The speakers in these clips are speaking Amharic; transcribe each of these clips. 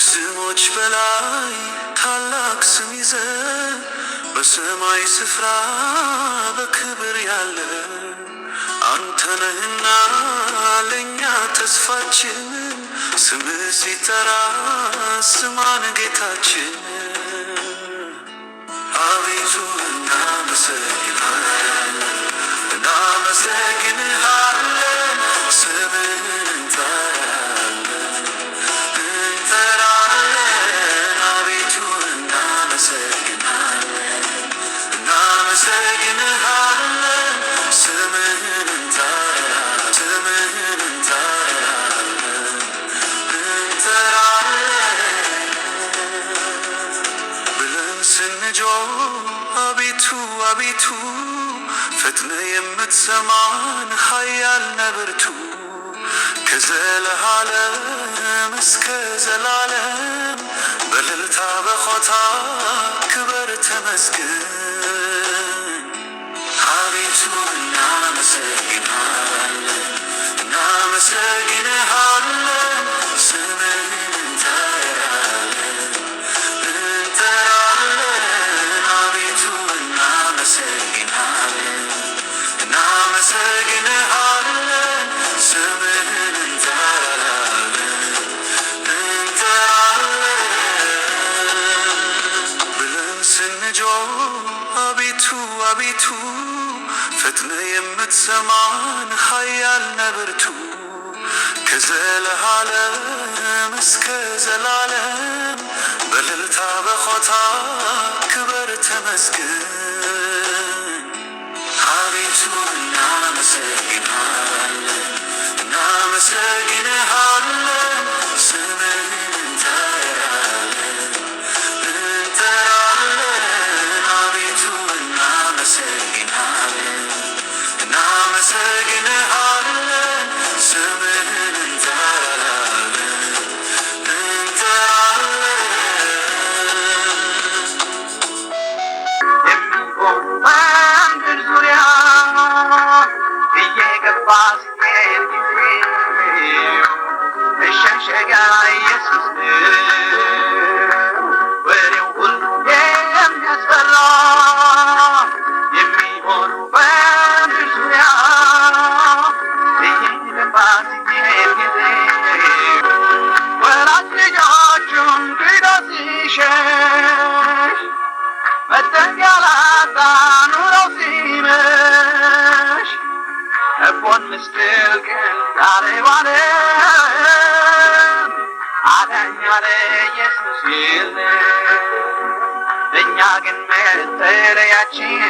ከስሞች በላይ ታላቅ ስም ይዘህ በሰማይ ስፍራ በክብር ያለ አንተ ነህና ለእኛ ተስፋችን። ስምህ ሲጠራ ስማን ጌታችን። አቤቱ እናመሰግንሃለን፣ እናመሰግንሃለን። ስምህን እንጠራለን። አቤቱ እናመሰግንሃለን፣ እናመሰግንሃለን። ስምህን አቤቱ አቤቱ ፈጥነ የምትሰማን ኃያል ነብርቱ ከዘለዓለም እስከ ዘላለም በእልልታ በሆታ ክበር ተመስገን። አቤቱ እናመሰግንሃለን፣ እናመሰግንሃለን። ስምህን እናመሰግንሃለን፣ ስምህን እንጠራለን ብለን ስንጮህ አቤቱ አቤቱ ፈጥነ የምትሰማን ኃያል ነብርቱ ከዘለዓለም እስከ ዘላለም በእልልታ በሆታ ክበር ተመስገን። አቤቱ እናመሰግንሃለን፣ እናመሰግንሃለን። ስምህን እንጠራለን። አቤቱ እናመሰግንሃለን፣ እናመሰግንሃለን። ስምህን እኛ ግን መጠለያችን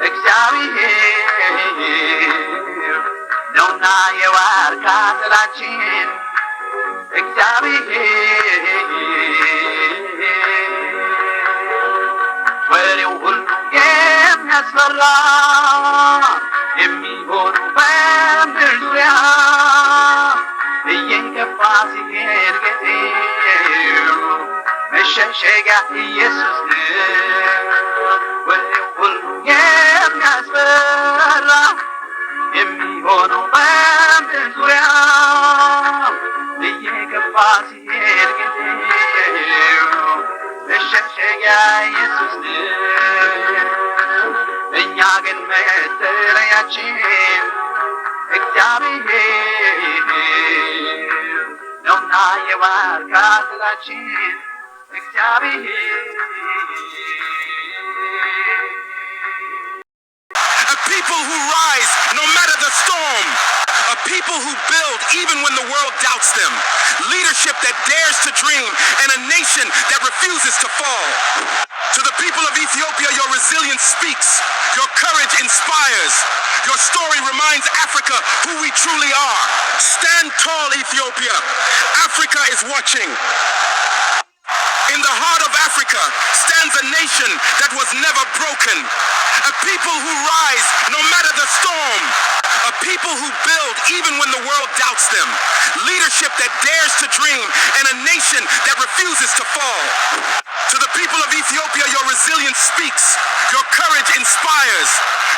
እግዚአብሔር ነውና የዋርካ ጥላችን እግዚአብሔር ወሬው ሁሉ የሚያስፈራ የሚሆኑ በምድር ዙሪያ እየገፋ ሲሄድ ጊዜው መሸሸጊያ ኢየሱስ ወሬው ሁሉ የሚያስፈራ የሚሆነው በምድር ዙሪያ እየገፋ ሲሄድ ጊዜው መሸሸጊያ ኢየሱስ እኛ ግን መጠለያችን እግዚአብሔር ነውና የዋርካ ጥላችን እግዚአብሔር። A people who rise no matter the storm. A people who build even when the world doubts them. Leadership that dares to dream and a nation that refuses to fall. To the people of Ethiopia, your resilience speaks. Your courage inspires. Your story reminds Africa who we truly are. Stand tall, Ethiopia. Africa is watching. In the heart of Africa stands a nation that was never broken. A people who rise no matter the storm. A people who build even when the world doubts them. Leadership that dares to dream and a nation that refuses to fall. To the people of Ethiopia, your resilience speaks. Your courage inspires.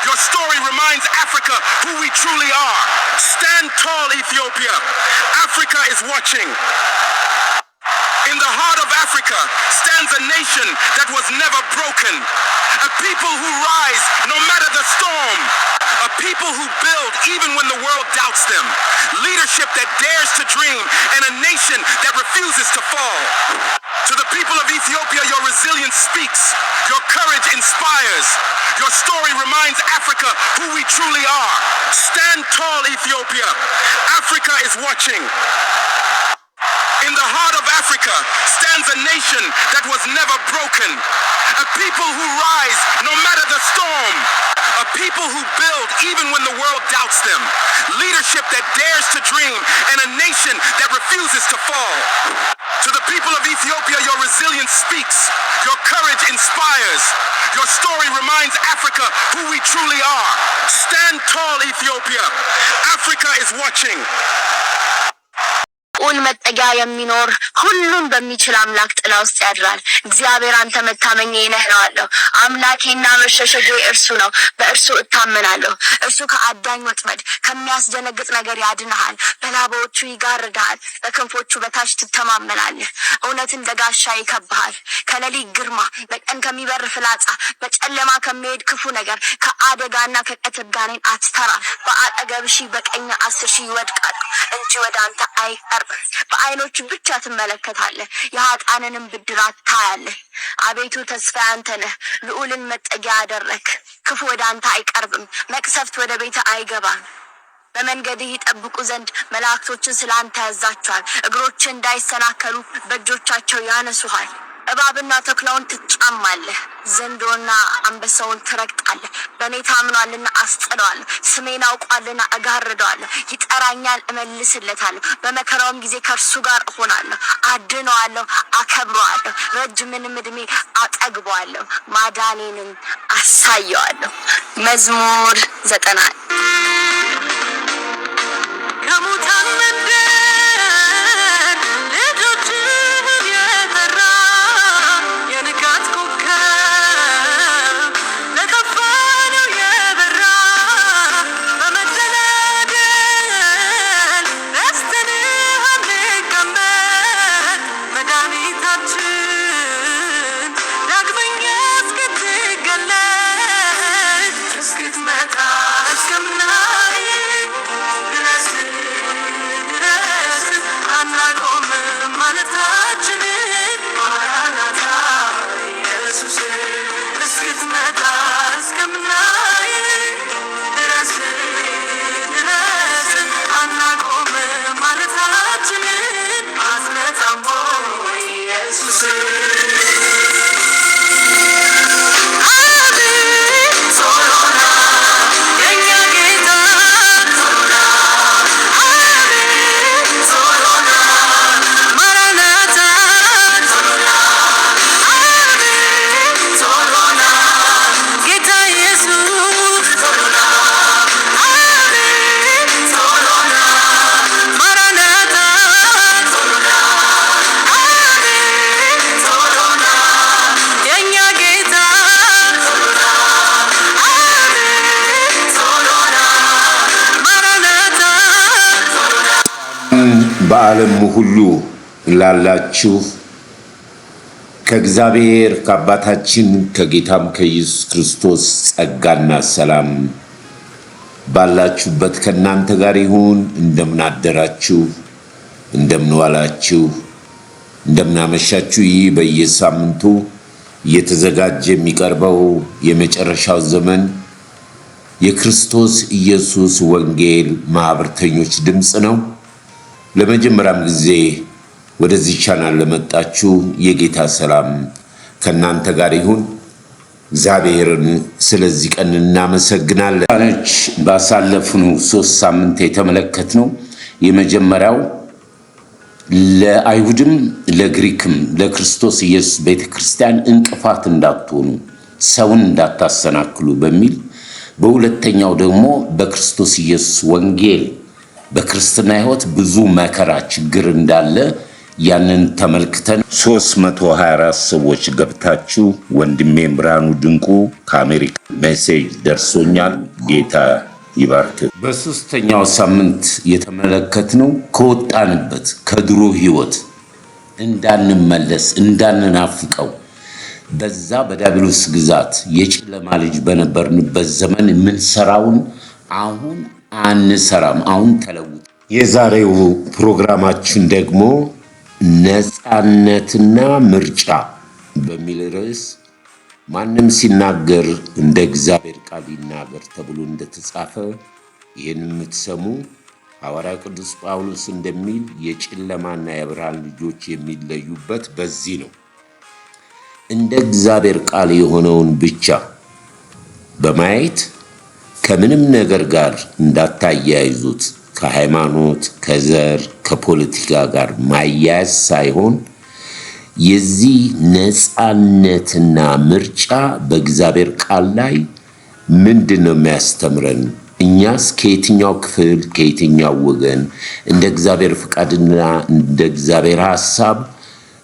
Your story reminds Africa who we truly are. Stand tall, Ethiopia. Africa is watching. In the heart of Africa stands a nation that was never broken. A people who rise no matter the storm. A people who build even when the world doubts them. Leadership that dares to dream and a nation that refuses to fall. To the people of Ethiopia, your resilience speaks. Your courage inspires. Your story reminds Africa who we truly are. Stand tall, Ethiopia. Africa is watching. In the heart of Africa stands a nation that was never broken. A people who rise no matter the storm. A people who build even when the world doubts them. Leadership that dares to dream and a nation that refuses to fall. To the people of Ethiopia, your resilience speaks. Your courage inspires. Your story reminds Africa who we truly are. Stand tall, Ethiopia. Africa is watching. መጠጊያ የሚኖር ሁሉን በሚችል አምላክ ጥላ ውስጥ ያድራል። እግዚአብሔር አንተ መታመኛዬ ነህ እለዋለሁ። አምላኬና መሸሸጊያዬ እርሱ ነው፣ በእርሱ እታመናለሁ። እርሱ ከአዳኝ ወጥመድ ከሚያስደነግጥ ነገር ያድንሃል። በላባዎቹ ይጋርድሃል፣ በክንፎቹ በታች ትተማመናለህ። እውነት እንደ ጋሻ ይከብሃል። ከሌሊት ግርማ፣ በቀን ከሚበር ፍላጻ፣ በጨለማ ከሚሄድ ክፉ ነገር፣ ከአደጋና ከቀትር ጋኔን አትፈራም። በአጠገብህ ሺህ በቀኝ 10,000 ይወድቃሉ እንጂ ወደ አንተ አይቀርብም። በዓይኖቹ ብቻ ትመለከታለህ፣ የኃጥአንንም ብድራት ታያለህ። አቤቱ ተስፋ አንተ ነህ፣ ልዑልን መጠጊያ አደረግህ። ክፉ ወደ አንተ አይቀርብም፣ መቅሰፍት ወደ ቤት አይገባም። በመንገድህ ይጠብቁ ዘንድ መላእክቶችን ስለ አንተ ያዛቸዋል። እግሮችህ እንዳይሰናከሉ በእጆቻቸው ያነሱሃል። እባብና ተኩላውን ትጫማለህ፣ ዘንዶና አንበሳውን ትረግጣለህ። በእኔ ታምኗልና አስጥለዋለሁ፣ ስሜን አውቋልና እጋርደዋለሁ። ይጠራኛል፣ እመልስለታለሁ። በመከራውም ጊዜ ከእርሱ ጋር እሆናለሁ፣ አድነዋለሁ፣ አከብረዋለሁ። ረጅምንም ዕድሜ አጠግበዋለሁ፣ ማዳኔንም አሳየዋለሁ። መዝሙር 90 ከሙታን መንደር በዓለም ሁሉ ላላችሁ ከእግዚአብሔር ከአባታችን ከጌታም ከኢየሱስ ክርስቶስ ጸጋና ሰላም ባላችሁበት ከናንተ ጋር ይሁን። እንደምን አደራችሁ፣ እንደምን ዋላችሁ፣ እንደምን አመሻችሁ። ይህ በየሳምንቱ እየተዘጋጀ የሚቀርበው የመጨረሻው ዘመን የክርስቶስ ኢየሱስ ወንጌል ማህበርተኞች ድምጽ ነው። ለመጀመሪያም ጊዜ ወደዚህ ቻናል ለመጣችሁ የጌታ ሰላም ከናንተ ጋር ይሁን። እግዚአብሔርን ስለዚህ ቀን እናመሰግናለን። ባሳለፍነው 3 ሳምንት የተመለከትነው የመጀመሪያው ለአይሁድም ለግሪክም ለክርስቶስ ኢየሱስ ቤተክርስቲያን እንቅፋት እንዳትሆኑ ሰውን እንዳታሰናክሉ በሚል፣ በሁለተኛው ደግሞ በክርስቶስ ኢየሱስ ወንጌል በክርስትና ሕይወት ብዙ መከራ ችግር እንዳለ ያንን ተመልክተን 324 ሰዎች ገብታችሁ ወንድሜ ብርሃኑ ድንቁ ከአሜሪካ ሜሴጅ ደርሶኛል። ጌታ ይባርክ። በሶስተኛው ሳምንት የተመለከትነው ከወጣንበት ከድሮ ሕይወት እንዳንመለስ እንዳንናፍቀው በዛ በዲያብሎስ ግዛት የጨለማ ልጅ በነበርንበት ዘመን የምንሰራውን አሁን አንሰራም። አሁን ተለውጥ። የዛሬው ፕሮግራማችን ደግሞ ነፃነትና ምርጫ በሚል ርዕስ ማንም ሲናገር እንደ እግዚአብሔር ቃል ይናገር ተብሎ እንደተጻፈ ይህን የምትሰሙ ሐዋርያ ቅዱስ ጳውሎስ እንደሚል የጨለማና የብርሃን ልጆች የሚለዩበት በዚህ ነው። እንደ እግዚአብሔር ቃል የሆነውን ብቻ በማየት ከምንም ነገር ጋር እንዳታያይዙት። ከሃይማኖት፣ ከዘር፣ ከፖለቲካ ጋር ማያያዝ ሳይሆን የዚህ ነፃነትና ምርጫ በእግዚአብሔር ቃል ላይ ምንድን ነው የሚያስተምረን? እኛስ ከየትኛው ክፍል ከየትኛው ወገን እንደ እግዚአብሔር ፍቃድና እንደ እግዚአብሔር ሐሳብ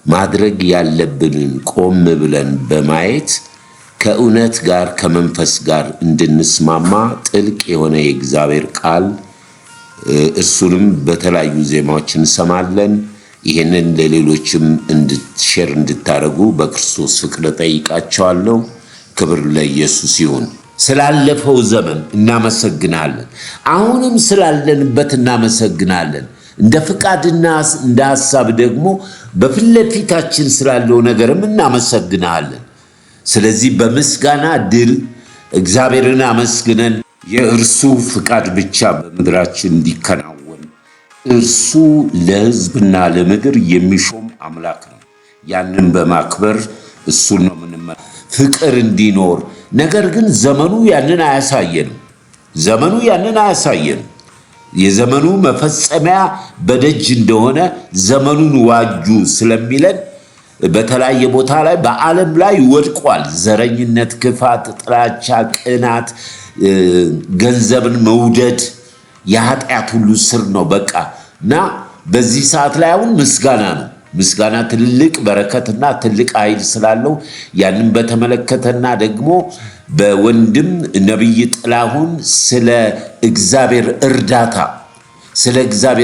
ማድረግ ያለብንን ቆም ብለን በማየት ከእውነት ጋር ከመንፈስ ጋር እንድንስማማ ጥልቅ የሆነ የእግዚአብሔር ቃል እርሱንም በተለያዩ ዜማዎች እንሰማለን። ይህንን ለሌሎችም እንድትሼር እንድታደርጉ በክርስቶስ ፍቅር ጠይቃቸዋለሁ። ክብር ለኢየሱስ ይሁን። ስላለፈው ዘመን እናመሰግናለን። አሁንም ስላለንበት እናመሰግናለን። እንደ ፍቃድና እንደ ሐሳብ ደግሞ በፊት ለፊታችን ስላለው ነገርም እናመሰግናለን። ስለዚህ በምስጋና ድል እግዚአብሔርን አመስግነን የእርሱ ፍቃድ ብቻ በምድራችን እንዲከናወን እርሱ ለሕዝብና ለምድር የሚሾም አምላክ ነው። ያንን በማክበር እሱን ነው የምንመራ ፍቅር እንዲኖር። ነገር ግን ዘመኑ ያንን አያሳየንም። ዘመኑ ያንን አያሳየንም። የዘመኑ መፈጸሚያ በደጅ እንደሆነ ዘመኑን ዋጁ ስለሚለን በተለያየ ቦታ ላይ በዓለም ላይ ወድቋል። ዘረኝነት፣ ክፋት፣ ጥላቻ፣ ቅናት፣ ገንዘብን መውደድ የኃጢአት ሁሉ ስር ነው በቃ። እና በዚህ ሰዓት ላይ አሁን ምስጋና ነው። ምስጋና ትልቅ በረከትና ትልቅ ኃይል ስላለው ያንን በተመለከተና ደግሞ በወንድም ነቢይ ጥላሁን ስለ እግዚአብሔር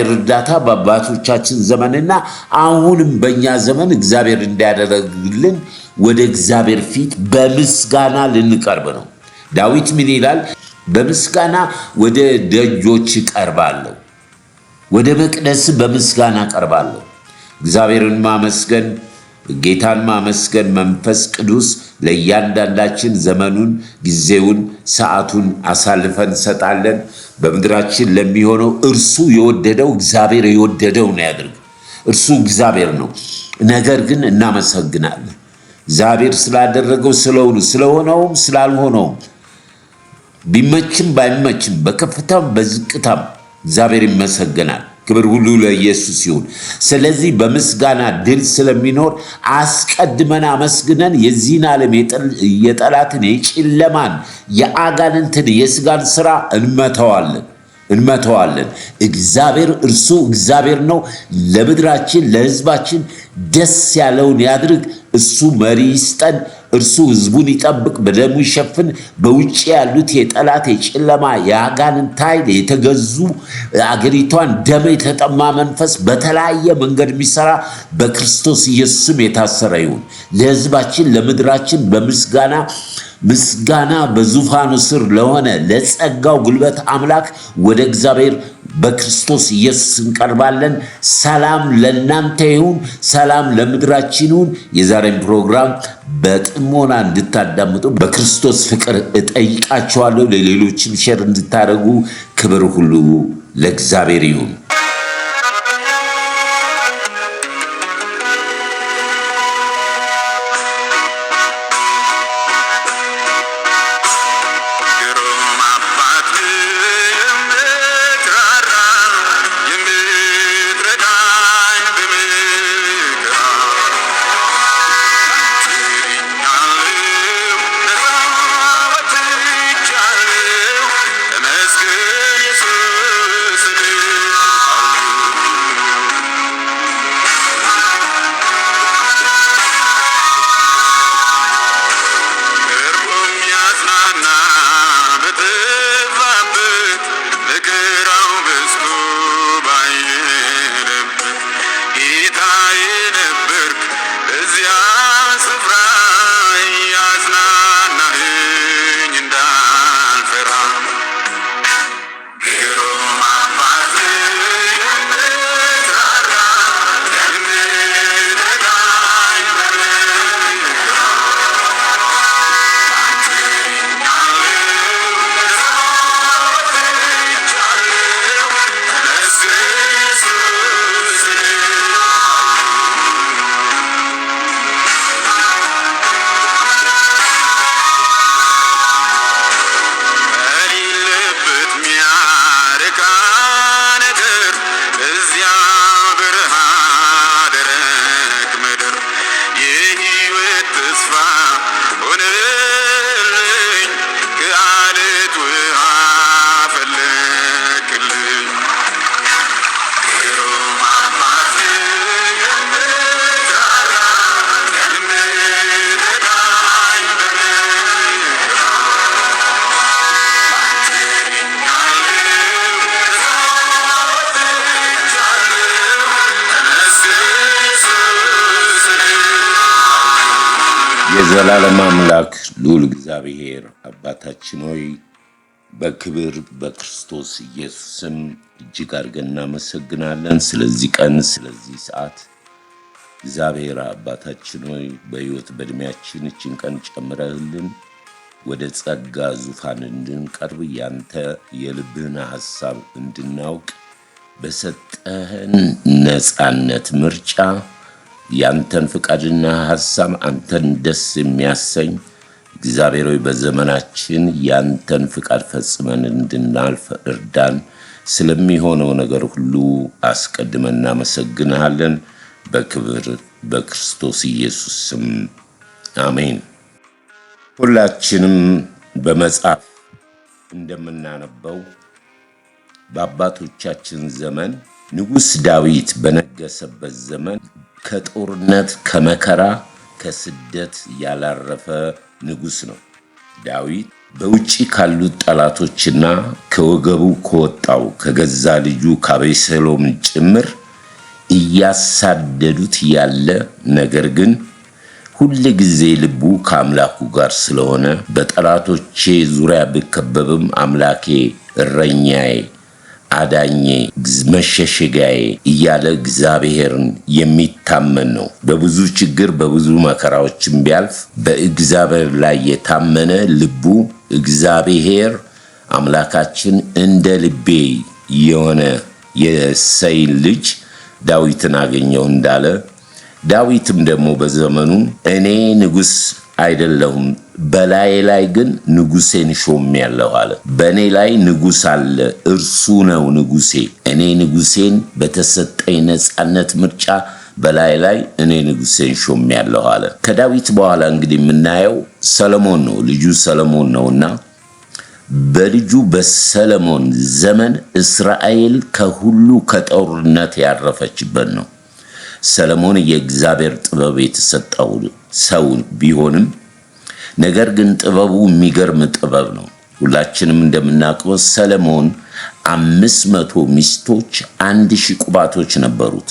እርዳታ በአባቶቻችን ዘመንና አሁንም በእኛ ዘመን እግዚአብሔር እንዲያደርግልን ወደ እግዚአብሔር ፊት በምስጋና ልንቀርብ ነው። ዳዊት ምን ይላል? በምስጋና ወደ ደጆች ቀርባለሁ፣ ወደ መቅደስ በምስጋና ቀርባለሁ። እግዚአብሔርን ማመስገን፣ ጌታን ማመስገን መንፈስ ቅዱስ ለእያንዳንዳችን ዘመኑን፣ ጊዜውን፣ ሰዓቱን አሳልፈን እንሰጣለን። በምድራችን ለሚሆነው እርሱ የወደደው እግዚአብሔር የወደደው ነው ያድርግ። እርሱ እግዚአብሔር ነው። ነገር ግን እናመሰግናለን እግዚአብሔር ስላደረገው ስለሆነውም ስላልሆነውም፣ ቢመችም ባይመችም፣ በከፍታም በዝቅታም እግዚአብሔር ይመሰገናል። ክብር ሁሉ ለኢየሱስ ይሁን። ስለዚህ በምስጋና ድል ስለሚኖር አስቀድመን አመስግነን የዚህን ዓለም የጠላትን የጨለማን የአጋንንትን የስጋን ስራ እንመተዋለን። እግዚአብሔር እርሱ እግዚአብሔር ነው። ለምድራችን ለሕዝባችን ደስ ያለውን ያድርግ። እሱ መሪ ይስጠን። እርሱ ሕዝቡን ይጠብቅ፣ በደሙ ይሸፍን። በውጭ ያሉት የጠላት የጨለማ የአጋንንት ኃይል የተገዙ አገሪቷን ደም የተጠማ መንፈስ በተለያየ መንገድ የሚሰራ በክርስቶስ ኢየሱስም የታሰረ ይሁን። ለሕዝባችን ለምድራችን ምስጋና በዙፋኑ ስር ለሆነ ለጸጋው ጉልበት አምላክ ወደ እግዚአብሔር በክርስቶስ ኢየሱስ እንቀርባለን። ሰላም ለእናንተ ይሁን፣ ሰላም ለምድራችን ይሁን። የዛሬን ፕሮግራም በጥሞና እንድታዳምጡ በክርስቶስ ፍቅር እጠይቃችኋለሁ። ለሌሎችም ሼር እንድታደርጉ ክብር ሁሉ ለእግዚአብሔር ይሁን። የዘላለም አምላክ ልዑል እግዚአብሔር አባታችን ሆይ በክብር በክርስቶስ ኢየሱስም እጅግ አድርገን እናመሰግናለን። ስለዚህ ቀን ስለዚህ ሰዓት እግዚአብሔር አባታችን ሆይ በሕይወት በእድሜያችን እችን ቀን ጨምረህልን ወደ ጸጋ ዙፋን እንድንቀርብ ያንተ የልብህን ሐሳብ እንድናውቅ በሰጠህን ነፃነት ምርጫ ያንተን ፍቃድና ሐሳብ አንተን ደስ የሚያሰኝ እግዚአብሔር ሆይ በዘመናችን ያንተን ፍቃድ ፈጽመን እንድናልፍ እርዳን። ስለሚሆነው ነገር ሁሉ አስቀድመን እናመሰግንሃለን። በክብር በክርስቶስ ኢየሱስ ስም አሜን። ሁላችንም በመጽሐፍ እንደምናነበው በአባቶቻችን ዘመን ንጉሥ ዳዊት በነገሰበት ዘመን ከጦርነት ከመከራ ከስደት ያላረፈ ንጉሥ ነው። ዳዊት በውጪ ካሉት ጠላቶችና ከወገቡ ከወጣው ከገዛ ልጁ ከአቤሴሎም ጭምር እያሳደዱት ያለ ነገር ግን ሁል ጊዜ ልቡ ከአምላኩ ጋር ስለሆነ በጠላቶቼ ዙሪያ ብከበብም አምላኬ እረኛዬ አዳኜ መሸሸጊያዬ እያለ እግዚአብሔርን የሚታመን ነው። በብዙ ችግር በብዙ መከራዎችም ቢያልፍ በእግዚአብሔር ላይ የታመነ ልቡ እግዚአብሔር አምላካችን እንደ ልቤ የሆነ የእሴይን ልጅ ዳዊትን አገኘው እንዳለ ዳዊትም ደግሞ በዘመኑ እኔ ንጉሥ አይደለሁም በላይ ላይ ግን ንጉሴን ሾሜያለሁ አለ። በእኔ ላይ ንጉሥ አለ፣ እርሱ ነው ንጉሴ። እኔ ንጉሴን በተሰጠኝ ነፃነት ምርጫ በላይ ላይ እኔ ንጉሴን ሾሜያለሁ አለ። ከዳዊት በኋላ እንግዲህ የምናየው ሰለሞን ነው፣ ልጁ ሰለሞን ነውና በልጁ በሰለሞን ዘመን እስራኤል ከሁሉ ከጦርነት ያረፈችበት ነው። ሰለሞን የእግዚአብሔር ጥበብ የተሰጠው ሰው ቢሆንም ነገር ግን ጥበቡ የሚገርም ጥበብ ነው። ሁላችንም እንደምናውቀው ሰለሞን 500 ሚስቶች 1000 ቁባቶች ነበሩት።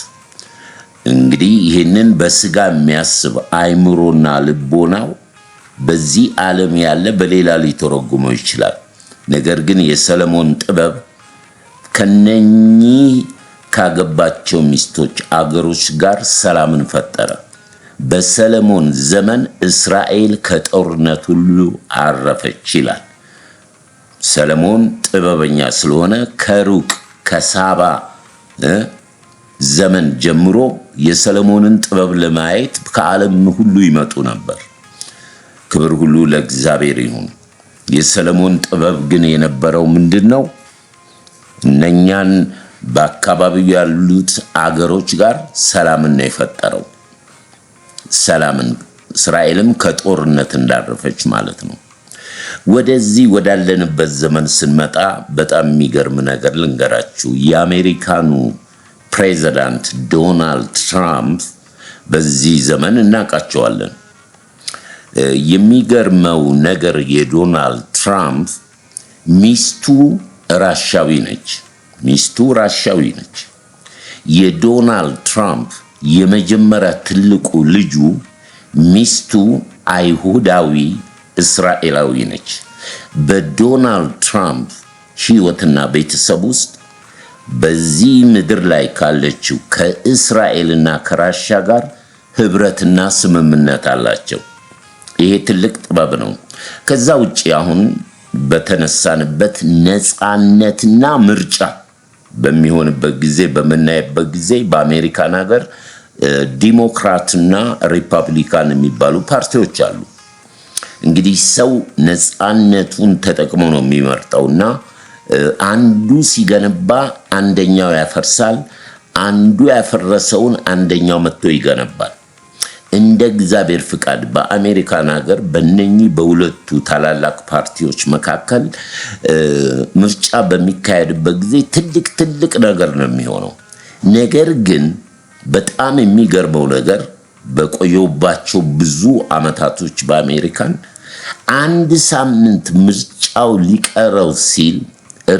እንግዲህ ይህንን በስጋ የሚያስብ አይምሮና ልቦናው በዚህ ዓለም ያለ በሌላ ሊተረጉመው ይችላል። ነገር ግን የሰለሞን ጥበብ ከነኚህ ካገባቸው ሚስቶች አገሮች ጋር ሰላምን ፈጠረ። በሰለሞን ዘመን እስራኤል ከጦርነት ሁሉ አረፈች ይላል። ሰለሞን ጥበበኛ ስለሆነ ከሩቅ ከሳባ ዘመን ጀምሮ የሰለሞንን ጥበብ ለማየት ከዓለም ሁሉ ይመጡ ነበር። ክብር ሁሉ ለእግዚአብሔር ይሁን። የሰለሞን ጥበብ ግን የነበረው ምንድነው? እነኛን በአካባቢው ያሉት አገሮች ጋር ሰላምን ነው የፈጠረው። ሰላምን እስራኤልም ከጦርነት እንዳረፈች ማለት ነው። ወደዚህ ወዳለንበት ዘመን ስንመጣ በጣም የሚገርም ነገር ልንገራችሁ። የአሜሪካኑ ፕሬዚዳንት ዶናልድ ትራምፕ በዚህ ዘመን እናውቃቸዋለን። የሚገርመው ነገር የዶናልድ ትራምፕ ሚስቱ ራሻዊ ነች። የዶናልድ ትራምፕ የመጀመሪያ ትልቁ ልጁ ሚስቱ አይሁዳዊ እስራኤላዊ ነች። በዶናልድ ትራምፕ ሕይወትና ቤተሰብ ውስጥ በዚህ ምድር ላይ ካለችው ከእስራኤልና ከራሻ ጋር ህብረትና ስምምነት አላቸው። ይሄ ትልቅ ጥበብ ነው። ከዛ ውጪ አሁን በተነሳንበት ነፃነትና ምርጫ በሚሆንበት ጊዜ በመናየበት ጊዜ በአሜሪካን ሀገር ዲሞክራትና ሪፐብሊካን የሚባሉ ፓርቲዎች አሉ። እንግዲህ ሰው ነፃነቱን ተጠቅሞ ነው የሚመርጠውና አንዱ ሲገነባ አንደኛው ያፈርሳል፣ አንዱ ያፈረሰውን አንደኛው መጥቶ ይገነባል። እንደ እግዚአብሔር ፍቃድ በአሜሪካን ሀገር በእነኚህ በሁለቱ ታላላቅ ፓርቲዎች መካከል ምርጫ በሚካሄድበት ጊዜ ትልቅ ነገር ነው የሚሆነው። ነገር ግን በጣም የሚገርመው ነገር በቆየባቸው ብዙ አመታቶች በአሜሪካን አንድ ሳምንት ምርጫው ሊቀረው ሲል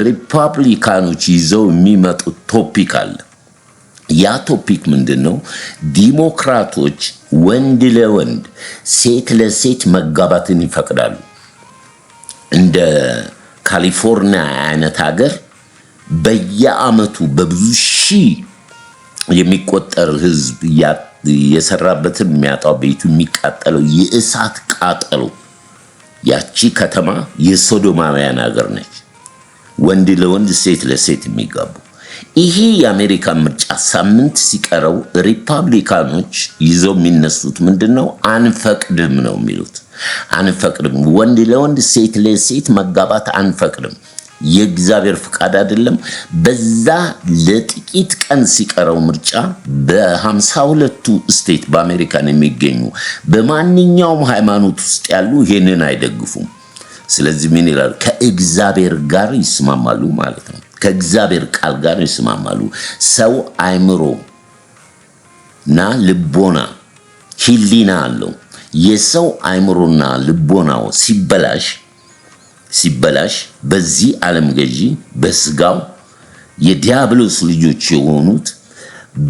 ሪፐብሊካኖች ይዘው የሚመጡት ቶፒክ አለ። ያ ቶፒክ ምንድነው? ዲሞክራቶች ወንድ ለወንድ ሴት ለሴት መጋባትን ይፈቅዳሉ። እንደ ካሊፎርኒያ አይነት ሀገር በየአመቱ በብዙ ሺህ የሚቆጠር ህዝብ የሰራበትን የሚያጣው ቤቱ የሚቃጠለው የእሳት ቃጠሎ ያቺ ከተማ የሶዶማውያን ሀገር ነች። ወንድ ለወንድ ሴት ለሴት የሚጋቡ ይሄ የአሜሪካ ምርጫ ሳምንት ሲቀረው ሪፐብሊካኖች ይዘው የሚነሱት ምንድነው? አንፈቅድም ነው የሚሉት። አንፈቅድም፣ ወንድ ለወንድ ሴት ለሴት መጋባት አንፈቅድም፣ የእግዚአብሔር ፍቃድ አይደለም። በዛ ለጥቂት ቀን ሲቀረው ምርጫ በ52ቱ ስቴት በአሜሪካን የሚገኙ በማንኛውም ሃይማኖት ውስጥ ያሉ ይሄንን አይደግፉም። ስለዚህ ምን ይላል? ከእግዚአብሔር ጋር ይስማማሉ ማለት ነው። ከእግዚአብሔር ቃል ጋር ይስማማሉ። ሰው አይምሮና ልቦና ህሊና አለው። የሰው አይምሮና ልቦናው ሲበላሽ በዚህ ዓለም ገዢ በስጋው የዲያብሎስ ልጆች የሆኑት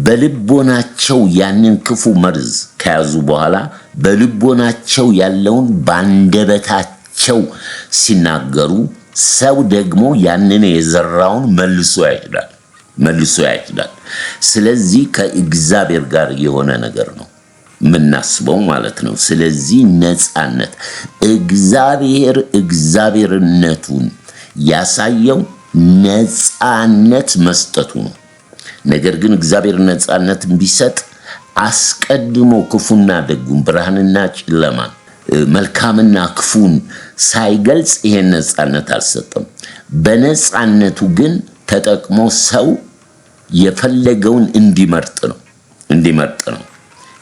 በልቦናቸው ያንን ክፉ መርዝ ከያዙ በኋላ በልቦናቸው ያለውን ባንደበታቸው ሲናገሩ ሰው ደግሞ ያንን የዘራውን መልሶ ያጭዳል። ስለዚህ ከእግዚአብሔር ጋር የሆነ ነገር ነው ምናስበው ማለት ነው። ስለዚህ ነፃነት እግዚአብሔርነቱን ያሳየው ነፃነት መስጠቱ ነው። ነገር ግን እግዚአብሔር ነፃነትን ቢሰጥ አስቀድሞ ክፉና ደጉን ብርሃንና ጨለማን መልካምና ክፉን ሳይገልጽ ይሄን ነፃነት አልሰጠም። በነፃነቱ ግን ተጠቅሞ ሰው የፈለገውን እንዲመርጥ ነው።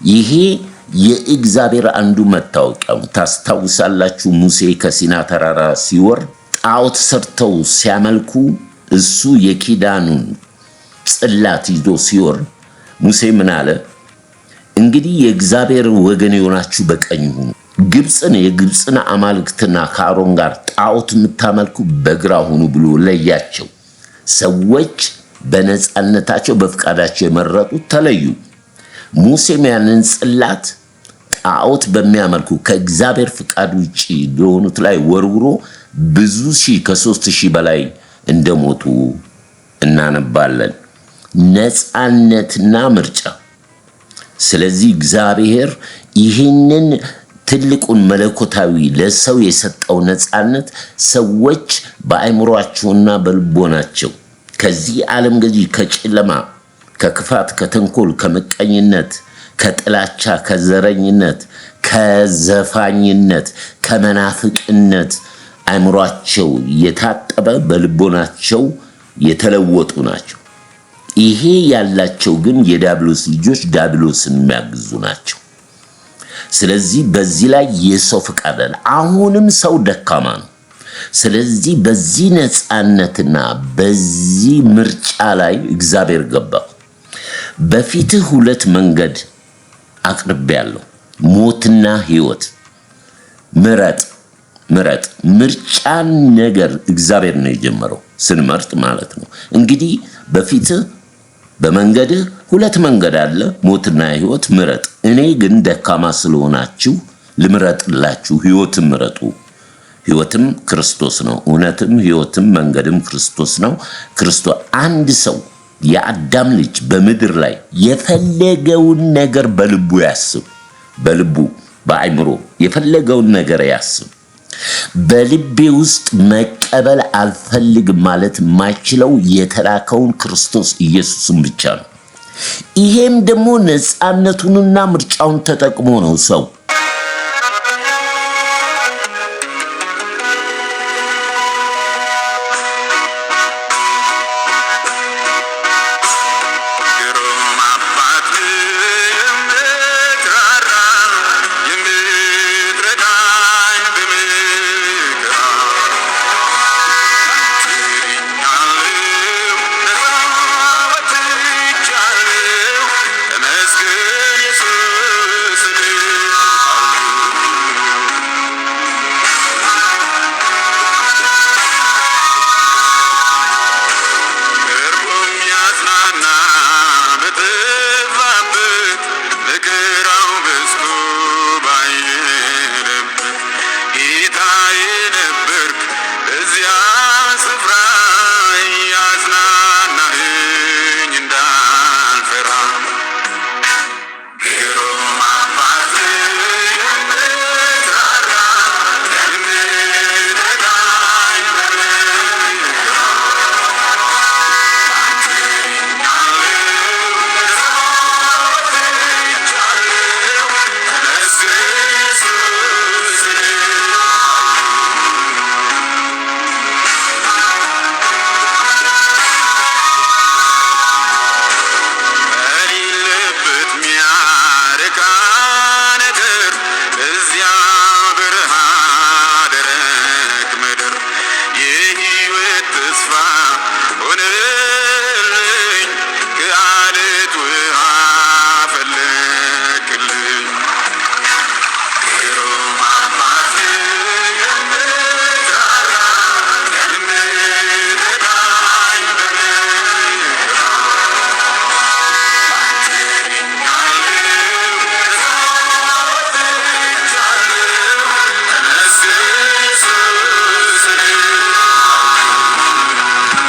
ይሄ የእግዚአብሔር አንዱ መታወቂያው። ታስታውሳላችሁ፣ ሙሴ ከሲና ተራራ ሲወርድ ጣዖት ሰርተው ሲያመልኩ እሱ የኪዳኑን ጽላት ይዞ ሲወርድ ሙሴ ምን አለ? እንግዲህ የእግዚአብሔር ወገን የሆናችሁ በቀኝ ሁኑ፣ የግብፅን አማልክትና ከአሮን ጋር ጣዖት የምታመልኩ በግራ ሁኑ ብሎ ለያቸው። ሰዎች በነፃነታቸው በፍቃዳቸው የመረጡት ተለዩ። ሙሴም ያንን ጽላት ጣዖት በሚያመልኩ ከእግዚአብሔር ፍቃድ ውጪ ለሆኑት ላይ ወርውሮ ብዙ ሺህ ከ3000 በላይ እንደሞቱ እናነባለን። ነፃነትና ምርጫ። ስለዚህ እግዚአብሔር ይህንን ትልቁን መለኮታዊ ለሰው የሰጠው ነፃነት ሰዎች በአእምሮአቸውና በልቦናቸው ከዚህ ዓለም ገዢ ከጨለማ፣ ከክፋት፣ ከተንኮል፣ ከምቀኝነት፣ ከጥላቻ፣ ከዘረኝነት፣ ከዘፋኝነት፣ ከመናፍቅነት አእምሮአቸው የታጠበ በልቦናቸው የተለወጡ ናቸው። ይሄ ያላቸው ግን የዲያብሎስ ልጆች ዲያብሎስን የሚያግዙ ናቸው። ስለዚህ በዚህ ላይ የሰው ፍቃድ አለ። አሁንም ሰው ደካማ ነው። ስለዚህ በዚህ ነፃነትና በዚህ ምርጫ ላይ እግዚአብሔር ገባ። በፊትህ 2 መንገድ አቅርቤያለሁ፣ ሞትና ሕይወት። ምረጥ። ምርጫን ነገር እግዚአብሔር ነው የጀመረው፣ ስንመርጥ ማለት ነው። እንግዲህ በፊትህ በመንገድህ 2 መንገድ አለ፣ ሞትና ሕይወት፣ ምረጥ። እኔ ግን ደካማ ስለሆናችሁ ልምረጥላችሁ፣ ሕይወትን ምረጡ። ሕይወትም ክርስቶስ ነው። እውነትም ሕይወትም መንገድም ክርስቶስ ነው። ክርስቶስ አንድ ሰው የአዳም ልጅ በምድር ላይ የፈለገውን ነገር በልቡ ያስብ። በአእምሮ የፈለገውን ነገር ያስብ። በልቤ ውስጥ መቀበል አልፈልግም ማለት የማይችለው የተላከውን ክርስቶስ ኢየሱስን ብቻ ነው። ይሄም ደግሞ ነፃነቱንና ምርጫውን ተጠቅሞ ነው ሰው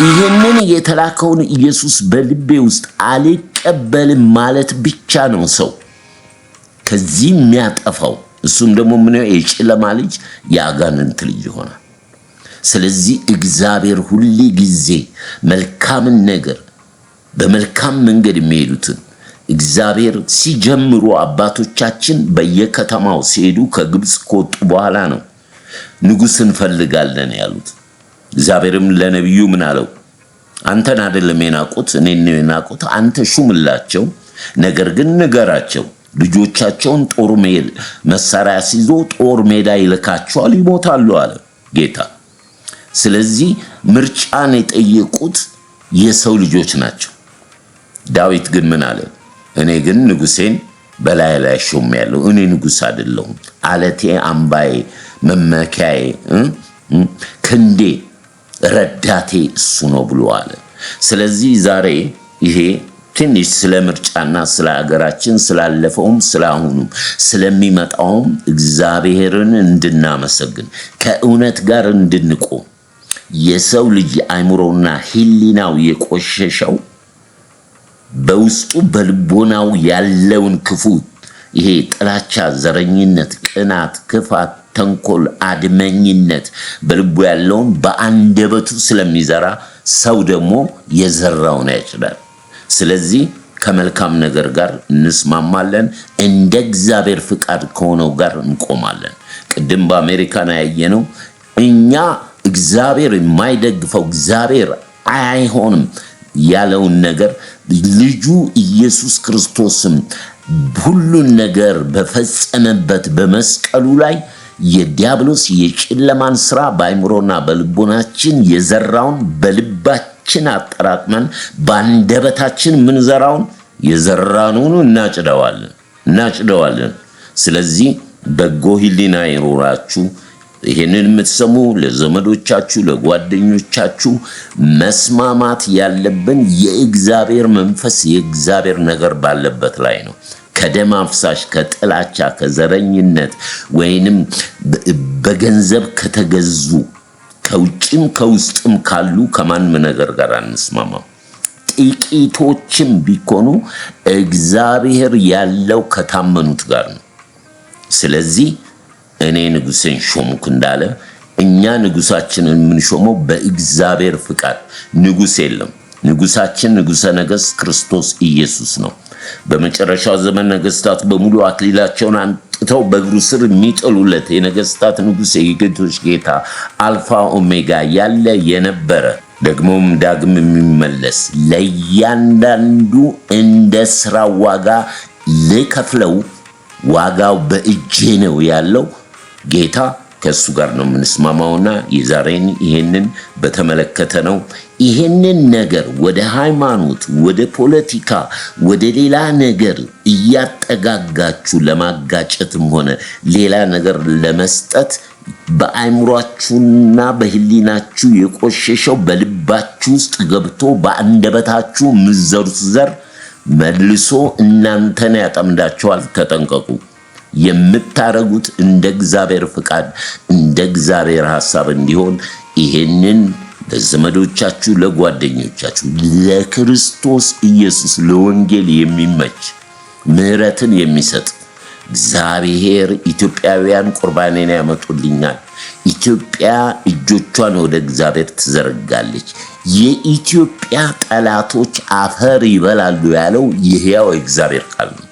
ይህንን የተላከውን ኢየሱስ በልቤ ውስጥ አልቀበልም ማለት ብቻ ነው ሰው ከዚህ የሚያጠፋው። እሱም ደግሞ ምን የጨለማ ልጅ የአጋንንት ልጅ ይሆናል። ስለዚህ እግዚአብሔር ሁሉ ጊዜ መልካምን ነገር በመልካም መንገድ የሚሄዱትን እግዚአብሔር ሲጀምሩ አባቶቻችን በየከተማው ሲሄዱ ከግብጽ ከወጡ በኋላ ነው ንጉሥ እንፈልጋለን ያሉት። እግዚአብሔርም ለነቢዩ ምን አለው? አንተን አይደለም የናቁት እኔን ነው የናቁት። አንተ ሹምላቸው፣ ነገር ግን ንገራቸው ልጆቻቸውን ጦር መሳሪያ ሲዞ ጦር ሜዳ ይልካቸዋል፣ ይሞታሉ አለ ጌታ። ስለዚህ ምርጫን የጠየቁት የሰው ልጆች ናቸው። ዳዊት ግን ምን አለ? እኔ ግን ንጉሴን በላይ ላይ ሾሜያለሁ። እኔ ንጉስ አይደለሁም። አለቴ፣ አምባዬ፣ መመኪያዬ፣ ክንዴ፣ ረዳቴ እሱ ነው ብሎ አለ። ስለዚህ ዛሬ ይሄ ትንሽ ስለ ምርጫና ስለ ሀገራችን ስላለፈውም ስላሁኑም ስለሚመጣውም እግዚአብሔርን እንድናመሰግን ከእውነት ጋር እንድንቆም የሰው ልጅ አይምሮና ሕሊናው የቆሸሸው በውስጡ በልቦናው ያለውን ክፉ ይሄ ጥላቻ፣ ዘረኝነት፣ ቅናት፣ ክፋት፣ ተንኮል፣ አድመኝነት በልቡ ያለውን በአንደበቱ ስለሚዘራ ሰው ደግሞ የዘራውን ያጭዳል። ስለዚህ ከመልካም ነገር ጋር እንስማማለን፣ እንደ እግዚአብሔር ፍቃድ ከሆነው ጋር እንቆማለን። ቅድም በአሜሪካን ያየነው እኛ እግዚአብሔር የማይደግፈው እግዚአብሔር አይሆንም ያለውን ነገር ልጁ ኢየሱስ ክርስቶስም ሁሉን ነገር በፈጸመበት በመስቀሉ ላይ የዲያብሎስ የጨለማን ስራ በአይምሮና በልቦናችን የዘራውን በልባችን አጠራቅመን በአንደበታችን ምንዘራውን የዘራነውን እናጭደዋለን። ስለዚህ በጎ ሕሊና ይኑራችሁ። ይሄንን የምትሰሙ ለዘመዶቻችሁ ለጓደኞቻችሁ መስማማት ያለብን የእግዚአብሔር መንፈስ የእግዚአብሔር ነገር ባለበት ላይ ነው። ከደም አፍሳሽ፣ ከጥላቻ፣ ከዘረኝነት ወይንም በገንዘብ ከተገዙ ከውጭም ከውስጥም ካሉ ከማንም ነገር ጋር አንስማማም። ጥቂቶችም ቢሆኑ እግዚአብሔር ያለው ከታመኑት ጋር ነው። ስለዚህ እኔ ንጉሴን ሾምኩ እንዳለ እኛ ንጉሳችንን የምንሾመው በእግዚአብሔር ፍቃድ። ንጉስ የለም። ንጉሳችን ንጉሠ ነገሥት ክርስቶስ ኢየሱስ ነው። በመጨረሻው ዘመን ነገስታት በሙሉ አክሊላቸውን አንጥተው በእግሩ ስር የሚጥሉለት የነገስታት ንጉስ የጌቶች ጌታ አልፋ ኦሜጋ ያለ የነበረ ደግሞም ዳግም የሚመለስ ለእያንዳንዱ እንደ ስራው ዋጋ ልከፍለው ዋጋው በእጄ ነው ያለው ጌታ ከሱ ጋር ነው የምንስማማውና የዛሬን ይሄንን በተመለከተ ነው። ይሄንን ነገር ወደ ሃይማኖት፣ ወደ ፖለቲካ፣ ወደ ሌላ ነገር እያጠጋጋችሁ ለማጋጨትም ሆነ ሌላ ነገር ለመስጠት በአይምሯችሁና በህሊናችሁ የቆሸሸው በልባችሁ ውስጥ ገብቶ በአንደበታችሁ ምዘሩት ዘር መልሶ እናንተን ያጠምዳችኋል። ተጠንቀቁ። የምታረጉት እንደ እግዚአብሔር ፍቃድ እንደ እግዚአብሔር ሐሳብ እንዲሆን ይሄንን ለዘመዶቻችሁ፣ ለጓደኞቻችሁ፣ ለክርስቶስ ኢየሱስ ለወንጌል የሚመች ምህረትን የሚሰጥ እግዚአብሔር ኢትዮጵያውያን ቁርባኔን ያመጡልኛል። ኢትዮጵያ እጆቿን ወደ እግዚአብሔር ትዘረጋለች። የኢትዮጵያ ጠላቶች አፈር ይበላሉ ያለው የሕያው እግዚአብሔር ቃል ነው።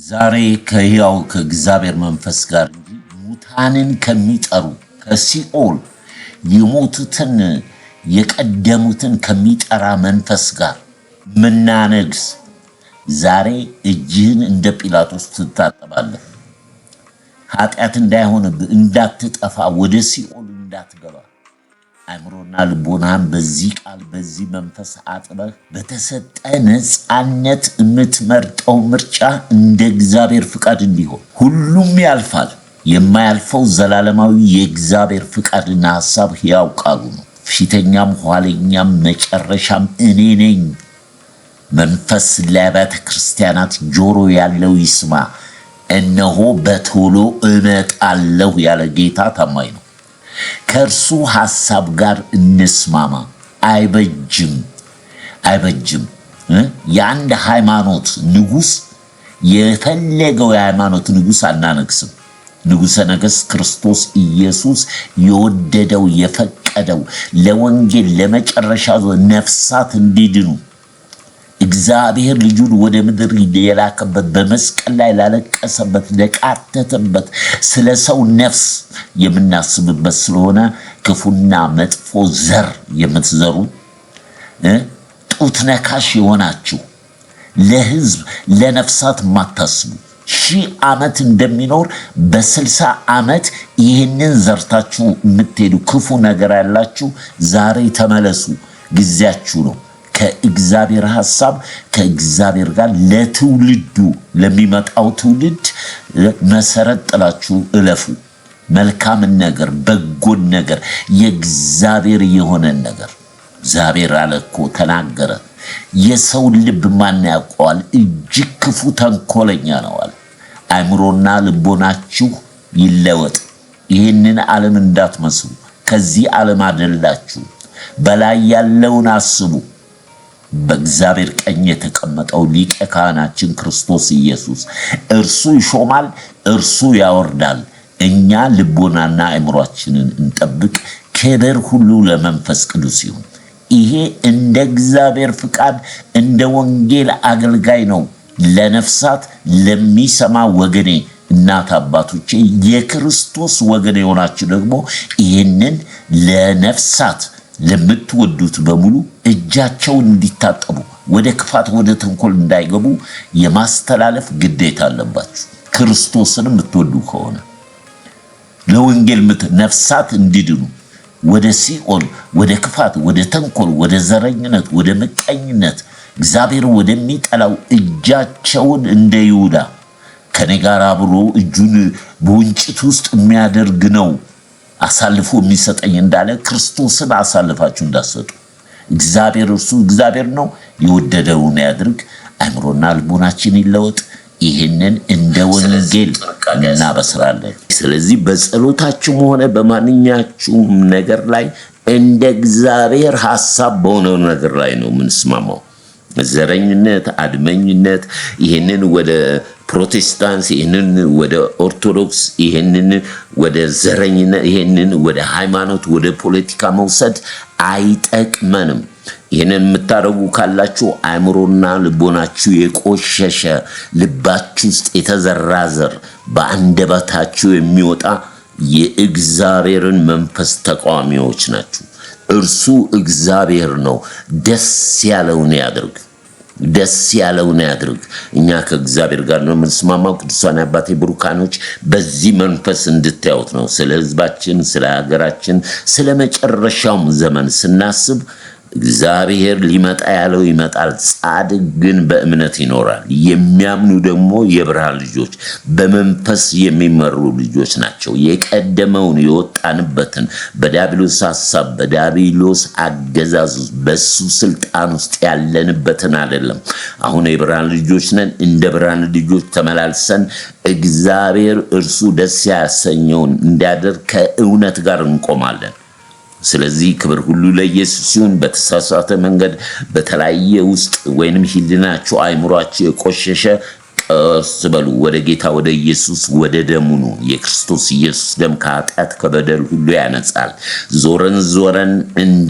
ዛሬ ከሕያው ከእግዚአብሔር መንፈስ ጋር እንጂ ሙታንን ከሚጠሩ ከሲኦል የሞቱትን የቀደሙትን ከሚጠራ መንፈስ ጋር ምናነግስ ዛሬ እጅህን እንደ ጲላጦስ ትታጠባለህ። ኃጢአት እንዳይሆንብህ እንዳትጠፋ ወደ ሲኦል እንዳትገባ አእምሮና ልቦናን በዚህ ቃል በዚህ መንፈስ አጥበህ በተሰጠ ነፃነት የምትመርጠው ምርጫ እንደ እግዚአብሔር ፍቃድ እንዲሆን። ሁሉም ያልፋል። የማያልፈው ዘላለማዊ የእግዚአብሔር ፍቃድና ሐሳብ ሕያው ቃሉ ነው። ፊተኛም ኋለኛም መጨረሻም እኔ ነኝ። መንፈስ ለአብያተ ክርስቲያናት ጆሮ ያለው ይስማ። እነሆ በቶሎ እመጣለሁ ያለ ጌታ ታማኝ ነው። ከእርሱ ሐሳብ ጋር እንስማማ። አይበጅም። የአንድ ሃይማኖት ንጉሥ የፈለገው የሃይማኖት ንጉሥ አናነግስም። ንጉሠ ነገሥት ክርስቶስ ኢየሱስ የወደደው የፈቀደው ለወንጌል ለመጨረሻ ነፍሳት እንዲድኑ እግዚአብሔር ልጁን ወደ ምድር የላከበት በመስቀል ላይ ላለቀሰበት ለቃተተበት ስለ ሰው ነፍስ የምናስብበት ስለሆነ ክፉና መጥፎ ዘር የምትዘሩ ጡት ነካሽ የሆናችሁ ለሕዝብ ለነፍሳት ማታስቡ 1000 ዓመት እንደሚኖር በ60 ዓመት ይህንን ዘርታችሁ የምትሄዱ ክፉ ነገር ያላችሁ ዛሬ ተመለሱ። ጊዜያችሁ ነው። ከእግዚአብሔር ሐሳብ ከእግዚአብሔር ጋር ለትውልዱ ለሚመጣው ትውልድ መሰረት ጥላችሁ እለፉ። መልካምን ነገር በጎን ነገር የእግዚአብሔር የሆነን ነገር እግዚአብሔር አለ እኮ ተናገረ። የሰው ልብ ማን ያውቀዋል? እጅግ ክፉ ተንኮለኛ ነው አለ። አእምሮና ልቦናችሁ ይለወጥ። ይህንን ዓለም እንዳትመስሉ። ከዚህ ዓለም አይደላችሁ። በላይ ያለውን አስቡ። በእግዚአብሔር ቀኝ የተቀመጠው ሊቀ ካህናችን ክርስቶስ ኢየሱስ እርሱ ይሾማል፣ እርሱ ያወርዳል። እኛ ልቦናና አእምሮአችንን እንጠብቅ። ክብር ሁሉ ለመንፈስ ቅዱስ ይሁን። ይሄ እንደ እግዚአብሔር ፍቃድ እንደ ወንጌል አገልጋይ ነው። ለነፍሳት ለሚሰማ ወገኔ እናት አባቶቼ የክርስቶስ ወገኔ የሆናችሁ ደግሞ ይህንን ለነፍሳት ለምትወዱት በሙሉ እጃቸውን እንዲታጠቡ ወደ ክፋት ወደ ተንኮል እንዳይገቡ የማስተላለፍ ግዴታ አለባችሁ። ክርስቶስን የምትወዱ ከሆነ ለወንጌል ነፍሳት እንዲድኑ ወደ ሲኦል ወደ ክፋት ወደ ተንኮል ወደ ዘረኝነት ወደ ምቀኝነት እግዚአብሔር ወደሚጠላው እጃቸውን እንደ ይሁዳ ከኔ ጋር አብሮ እጁን በወንጭት ውስጥ የሚያደርግ ነው አሳልፎ የሚሰጠኝ እንዳለ ክርስቶስን አሳልፋችሁ እንዳሰጡ። እግዚአብሔር እርሱ እግዚአብሔር ነው። የወደደውን ያድርግ። አእምሮና ልቦናችን ይለወጥ። ይህንን እንደ ወንጌል እናበስራለን። ስለዚህ በጸሎታችሁም ሆነ በማንኛችሁም ነገር ላይ እንደ እግዚአብሔር ሐሳብ በሆነው ነገር ላይ ነው የምንስማማው። ዘረኝነት፣ አድመኝነት፣ ይህንን ወደ ፕሮቴስታንት፣ ይህንን ወደ ኦርቶዶክስ፣ ይህንን ወደ ዘረኝነት፣ ይህንን ወደ ሃይማኖት፣ ወደ ፖለቲካ መውሰድ አይጠቅመንም። ይህንን የምታደርጉ ካላችሁ አእምሮና ልቦናችሁ የቆሸሸ ልባችሁ ውስጥ የተዘራ ዘር በአንደበታችሁ የሚወጣ የእግዚአብሔርን መንፈስ ተቃዋሚዎች ናችሁ። እርሱ እግዚአብሔር ነው። ደስ ያለውን ያድርግ። እኛ ከእግዚአብሔር ጋር ነው የምንስማማው። ቅዱሳን አባቴ ብሩካኖች በዚህ መንፈስ እንድታዩት ነው። ስለ ሕዝባችን፣ ስለ ሀገራችን፣ ስለ መጨረሻውም ዘመን ስናስብ እግዚአብሔር ሊመጣ ያለው ይመጣል። ጻድቅ ግን በእምነት ይኖራል። የሚያምኑ ደግሞ የብርሃን ልጆች በመንፈስ የሚመሩ ልጆች ናቸው። የቀደመውን የወጣንበትን በዲያብሎስ ሐሳብ በዲያብሎስ አገዛዝ በሱ ስልጣን ውስጥ ያለንበትን አይደለም። አሁን የብርሃን ልጆች ነን። እንደ ብርሃን ልጆች ተመላልሰን እግዚአብሔር እርሱ ደስ ያሰኘውን እንዲያደርግ ከእውነት ጋር እንቆማለን። ስለዚህ ክብር ሁሉ ለኢየሱስ ሲሆን በተሳሳተ መንገድ በተለያየ ውስጥ ወይንም ህሊናችሁ አእምሮአችሁ የቆሸሸ ቀስበሉ ወደ ጌታ ወደ ኢየሱስ ወደ ደሙ ነው። የክርስቶስ ኢየሱስ ደም ከኃጢአት ከበደል ሁሉ ያነጻል። ዞረን እንደ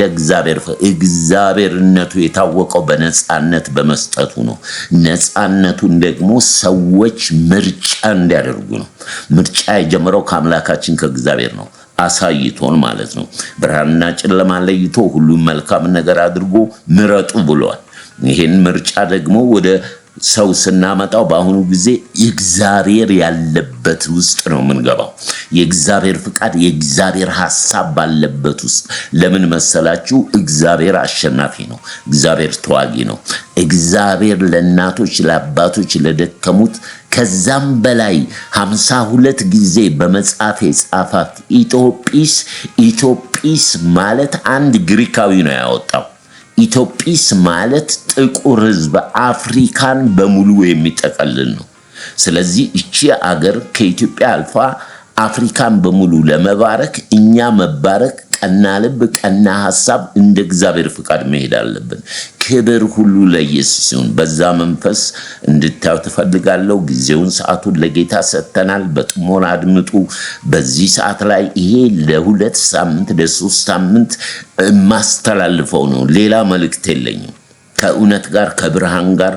እግዚአብሔርነቱ የታወቀው በነጻነት በመስጠቱ ነው። ነጻነቱን ደግሞ ሰዎች ምርጫ እንዲያደርጉ ነው። ምርጫ የጀመረው ከአምላካችን ከእግዚአብሔር ነው። አሳይቶን ማለት ነው። ብርሃንና ጨለማ ለይቶ ሁሉም መልካም ነገር አድርጎ ምረጡ ብሏል። ይሄን ምርጫ ደግሞ ወደ ሰው ስናመጣው በአሁኑ ጊዜ እግዚአብሔር ያለበት ውስጥ ነው የምንገባው። የእግዚአብሔር ፍቃድ የእግዚአብሔር ሐሳብ ባለበት ውስጥ። ለምን መሰላችሁ? እግዚአብሔር አሸናፊ ነው። እግዚአብሔር ተዋጊ ነው። እግዚአብሔር ለእናቶች ለአባቶች ለደከሙት ከዛም በላይ 52 ጊዜ በመጽሐፍ የጻፋት ኢትዮጵስ ማለት አንድ ግሪካዊ ነው ያወጣው። ኢትዮጵስ ማለት ጥቁር ሕዝብ አፍሪካን በሙሉ የሚጠቀልል ነው። ስለዚህ እቺ አገር ከኢትዮጵያ አልፋ አፍሪካን በሙሉ ለመባረክ እኛ መባረክ ቀና ልብ ቀና ሐሳብ እንደ እግዚአብሔር ፍቃድ መሄድ አለብን። ክብር ሁሉ ለኢየሱስ ይሁን። በዛ መንፈስ እንድታዩ ተፈልጋለሁ። ጊዜውን ሰዓቱን ለጌታ ሰጥተናል። በጥሞና አድምጡ። በዚህ ሰዓት ላይ ይሄ ለ2 ሳምንት ለ3 ሳምንት ማስተላልፈው ነው። ሌላ መልእክት የለኝም። ከእውነት ጋር ከብርሃን ጋር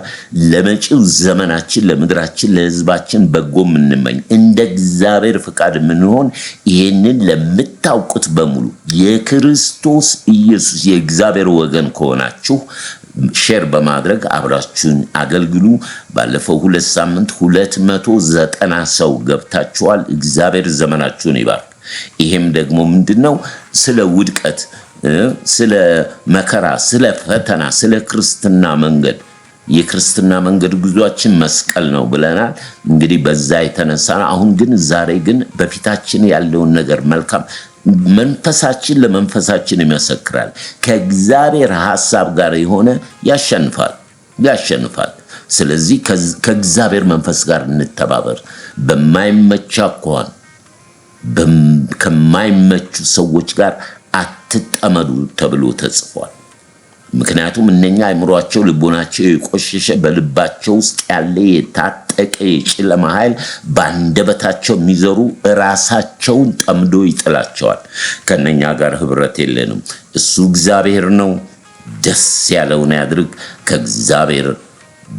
ለመጪው ዘመናችን ለምድራችን ለሕዝባችን በጎ ምንመኝ እንደ እግዚአብሔር ፍቃድ ምንሆን ይሄንን ለምታውቁት በሙሉ የክርስቶስ ኢየሱስ የእግዚአብሔር ወገን ከሆናችሁ ሼር በማድረግ አብራችሁን አገልግሉ። ባለፈው 2 ሳምንት 290 ሰው ገብታችኋል። እግዚአብሔር ዘመናችሁን ይባርክ። ይሄም ደግሞ ምንድነው? ስለ ውድቀት ስለ መከራ ስለ ፈተና ስለ ክርስትና መንገድ የክርስትና መንገድ ጉዟችን መስቀል ነው ብለናል። እንግዲህ በዛ የተነሳ አሁን ግን ዛሬ ግን በፊታችን ያለውን ነገር መልካም መንፈሳችን ለመንፈሳችን ይመሰክራል። ከእግዚአብሔር ሐሳብ ጋር የሆነ ያሸንፋል። ስለዚህ ከእግዚአብሔር መንፈስ ጋር እንተባበር። በማይመቻ እንኳን ከማይመቹ ሰዎች ጋር አትጠመዱ ተብሎ ተጽፏል። ምክንያቱም እነኛ አይምሮአቸው ልቦናቸው የቆሸሸ በልባቸው ውስጥ ያለ የታጠቀ የጨለማ ኃይል ባንደበታቸው የሚዘሩ ራሳቸውን ጠምዶ ይጥላቸዋል። ከነኛ ጋር ህብረት የለንም። እሱ እግዚአብሔር ነው። ደስ ያለውን ያድርግ። ከእግዚአብሔር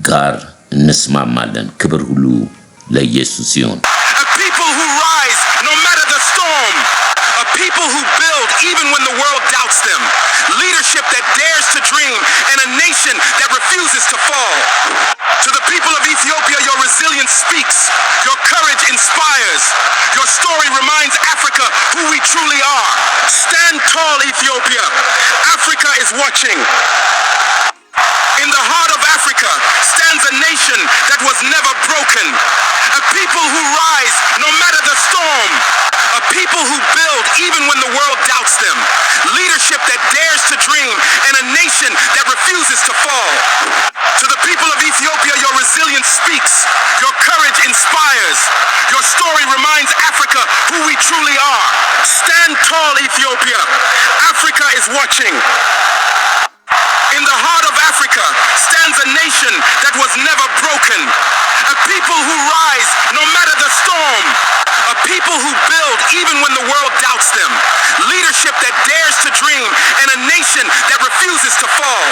ጋር እንስማማለን። ክብር ሁሉ ለኢየሱስ ይሁን። People who build even when the world doubts them. Leadership that dares to dream and a nation that refuses to fall. To the people of Ethiopia, your resilience speaks. Your courage inspires. Your story reminds Africa who we truly are. Stand tall, Ethiopia. Africa is watching. In the heart of Africa stands a nation that was never broken. A people who rise no matter the storm. A people who build even when the world doubts them. Leadership that dares to dream and a nation that refuses to fall. To the people of Ethiopia, your resilience speaks. Your courage inspires. Your story reminds Africa who we truly are. Stand tall, Ethiopia. Africa is watching. In the heart of Africa stands a nation that was never broken. A people who rise no matter the storm. A people who build even when the world doubts them. Leadership that dares to dream and a nation that refuses to fall.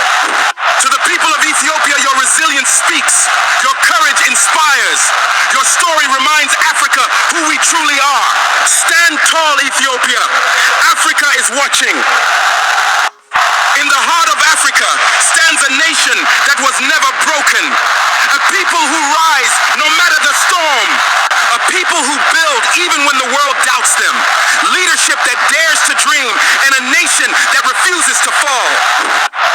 To the people of Ethiopia, your resilience speaks. Your courage inspires. Your story reminds Africa who we truly are. Stand tall, Ethiopia. Africa is watching. In the heart of Africa stands a nation that was never broken. A people who rise no matter the storm. A people who build even when the world doubts them. Leadership that dares to dream and a nation that refuses to fall.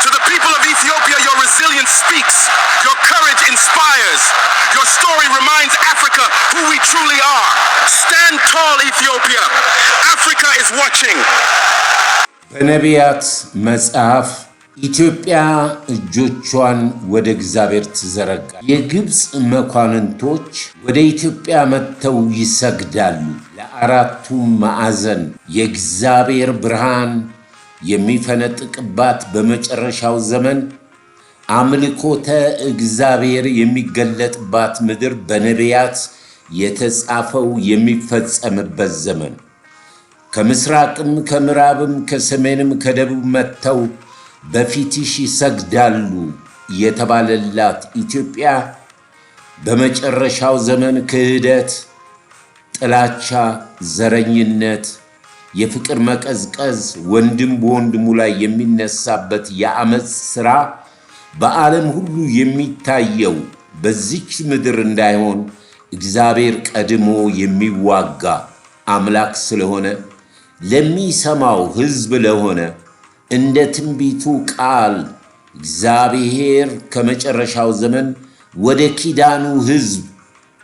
To the people of Ethiopia, your resilience speaks. Your courage inspires. Your story reminds Africa who we truly are. Stand tall, Ethiopia. Africa is watching. በነቢያት መጽሐፍ ኢትዮጵያ እጆቿን ወደ እግዚአብሔር ትዘረጋ፣ የግብፅ መኳንንቶች ወደ ኢትዮጵያ መጥተው ይሰግዳሉ፣ ለአራቱ ማዕዘን የእግዚአብሔር ብርሃን የሚፈነጥቅባት በመጨረሻው ዘመን አምልኮተ እግዚአብሔር የሚገለጥባት ምድር በነቢያት የተጻፈው የሚፈጸምበት ዘመን ከምስራቅም ከምዕራብም ከሰሜንም ከደቡብ መጥተው በፊትሽ ይሰግዳሉ የተባለላት ኢትዮጵያ በመጨረሻው ዘመን ክህደት፣ ጥላቻ፣ ዘረኝነት፣ የፍቅር መቀዝቀዝ፣ ወንድም በወንድሙ ላይ የሚነሳበት የአመፅ ሥራ በዓለም ሁሉ የሚታየው በዚች ምድር እንዳይሆን እግዚአብሔር ቀድሞ የሚዋጋ አምላክ ስለሆነ ለሚሰማው ሕዝብ ለሆነ እንደ ትንቢቱ ቃል እግዚአብሔር ከመጨረሻው ዘመን ወደ ኪዳኑ ሕዝብ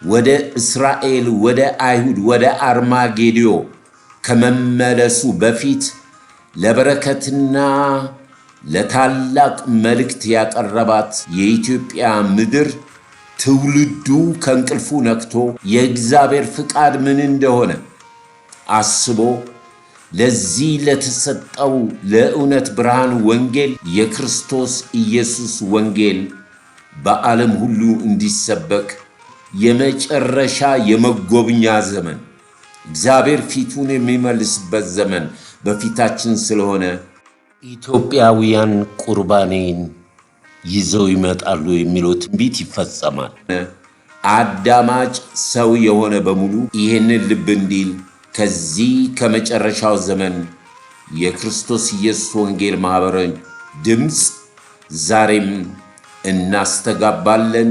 ወደ እስራኤል፣ ወደ አይሁድ፣ ወደ አርማጌዲዮ ከመመለሱ በፊት ለበረከትና ለታላቅ መልእክት ያቀረባት የኢትዮጵያ ምድር ትውልዱ ከእንቅልፉ ነቅቶ የእግዚአብሔር ፍቃድ ምን እንደሆነ አስቦ ለዚህ ለተሰጠው ለእውነት ብርሃን ወንጌል የክርስቶስ ኢየሱስ ወንጌል በዓለም ሁሉ እንዲሰበክ የመጨረሻ የመጎብኛ ዘመን እግዚአብሔር ፊቱን የሚመልስበት ዘመን በፊታችን ስለሆነ ኢትዮጵያውያን ቁርባኔን ይዘው ይመጣሉ የሚለው ትንቢት ይፈጸማል። አዳማጭ ሰው የሆነ በሙሉ ይህንን ልብ እንዲል ከዚህ ከመጨረሻው ዘመን የክርስቶስ ኢየሱስ ወንጌል ማኅበራዊ ድምፅ ዛሬም እናስተጋባለን፣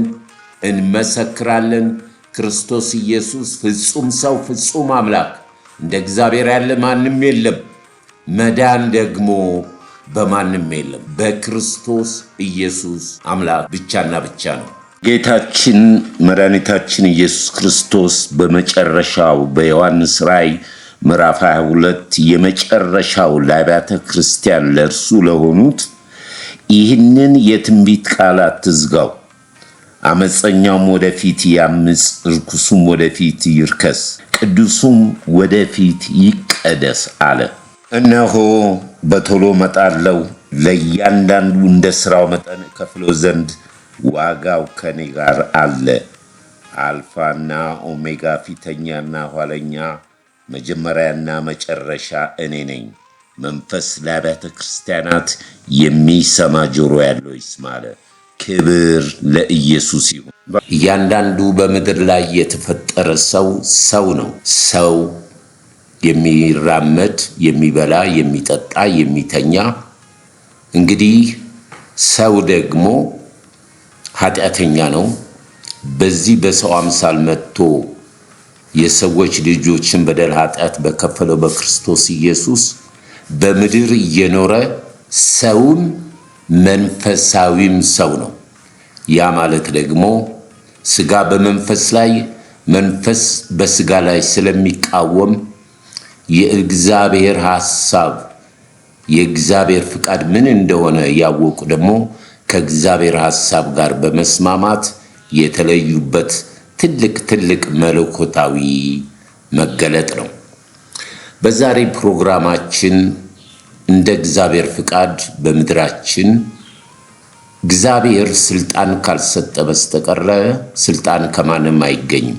እንመሰክራለን። ክርስቶስ ኢየሱስ ፍጹም ሰው ፍጹም አምላክ፣ እንደ እግዚአብሔር ያለ ማንም የለም። መዳን ደግሞ በማንም የለም፣ በክርስቶስ ኢየሱስ አምላክ ብቻና ብቻ ነው። ጌታችን መድኃኒታችን ኢየሱስ ክርስቶስ በመጨረሻው በዮሐንስ ራእይ ምዕራፍ 22 የመጨረሻው ለአብያተ ክርስቲያን ለእርሱ ለሆኑት ይህንን የትንቢት ቃል አትዝጋው፣ አመፀኛውም ወደፊት ያምፅ፣ ርኩሱም ወደፊት ይርከስ፣ ቅዱሱም ወደፊት ይቀደስ አለ። እነሆ በቶሎ እመጣለሁ፣ ለእያንዳንዱ እንደ ሥራው መጠን እከፍለው ዘንድ ዋጋው ከኔ ጋር አለ። አልፋና ኦሜጋ፣ ፊተኛና ኋለኛ፣ መጀመሪያና መጨረሻ እኔ ነኝ። መንፈስ ለአብያተ ክርስቲያናት የሚሰማ ጆሮ ያለው ይስማ አለ። ክብር ለኢየሱስ ይሁን። እያንዳንዱ በምድር ላይ የተፈጠረ ሰው ነው። ሰው የሚራመድ፣ የሚበላ፣ የሚጠጣ፣ የሚተኛ። እንግዲህ ሰው ደግሞ ኃጢአተኛ ነው። በዚህ በሰው አምሳል መጥቶ የሰዎች ልጆችን በደል ኃጢአት በከፈለው በክርስቶስ ኢየሱስ በምድር እየኖረ ሰውም መንፈሳዊም ሰው ነው። ያ ማለት ደግሞ ስጋ በመንፈስ ላይ መንፈስ በስጋ ላይ ስለሚቃወም የእግዚአብሔር ሐሳብ የእግዚአብሔር ፍቃድ ምን እንደሆነ ያወቁ ደግሞ ከእግዚአብሔር ሐሳብ ጋር በመስማማት የተለዩበት ትልቅ መለኮታዊ መገለጥ ነው። በዛሬ ፕሮግራማችን እንደ እግዚአብሔር ፍቃድ በምድራችን እግዚአብሔር ስልጣን ካልሰጠ በስተቀር ስልጣን ከማንም አይገኝም።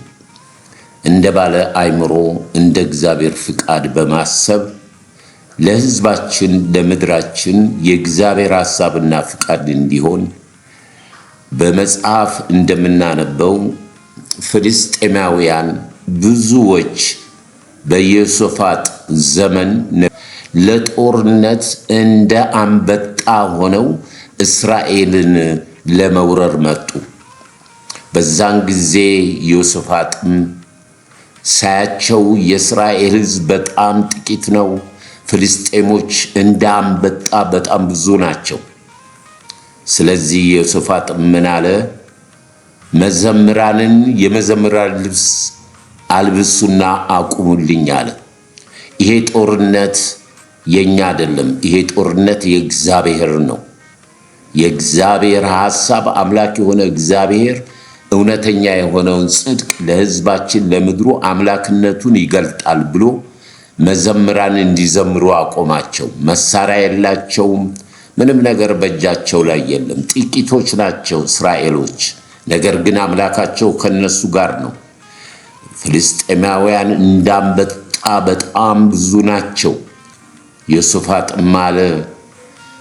እንደ ባለ አእምሮ እንደ እግዚአብሔር ፍቃድ በማሰብ ለሕዝባችን ለምድራችን የእግዚአብሔር ሐሳብና ፍቃድ እንዲሆን በመጽሐፍ እንደምናነበው ፍልስጤማውያን ብዙዎች በኢዮሳፍጥ ዘመን ለጦርነት እንደ አንበጣ ሆነው እስራኤልን ለመውረር መጡ። በዛን ጊዜ ኢዮሳፍጥም ሳያቸው የእስራኤል ሕዝብ በጣም ጥቂት ነው፣ ፍልስጤሞች እንደ አንበጣ በጣም ብዙ ናቸው። ስለዚህ ኢዮሳፍጥ ምን አለ? መዘምራንን የመዘምራን ልብስ አልብሱና አቁሙልኝ አለ። ይሄ ጦርነት የኛ አይደለም። ይሄ ጦርነት የእግዚአብሔር ነው። የእግዚአብሔር ሐሳብ አምላክ የሆነ እግዚአብሔር እውነተኛ የሆነውን ጽድቅ ለሕዝባችን ለምድሩ አምላክነቱን ይገልጣል ብሎ መዘምራን እንዲዘምሩ አቆማቸው። መሳሪያ የላቸውም፣ ምንም ነገር በእጃቸው ላይ የለም። ጥቂቶች ናቸው እስራኤሎች፣ ነገር ግን አምላካቸው ከነሱ ጋር ነው። ፍልስጤማውያን እንዳንበጣ በጣም ብዙ ናቸው። ዮሳፍጥም አለ፣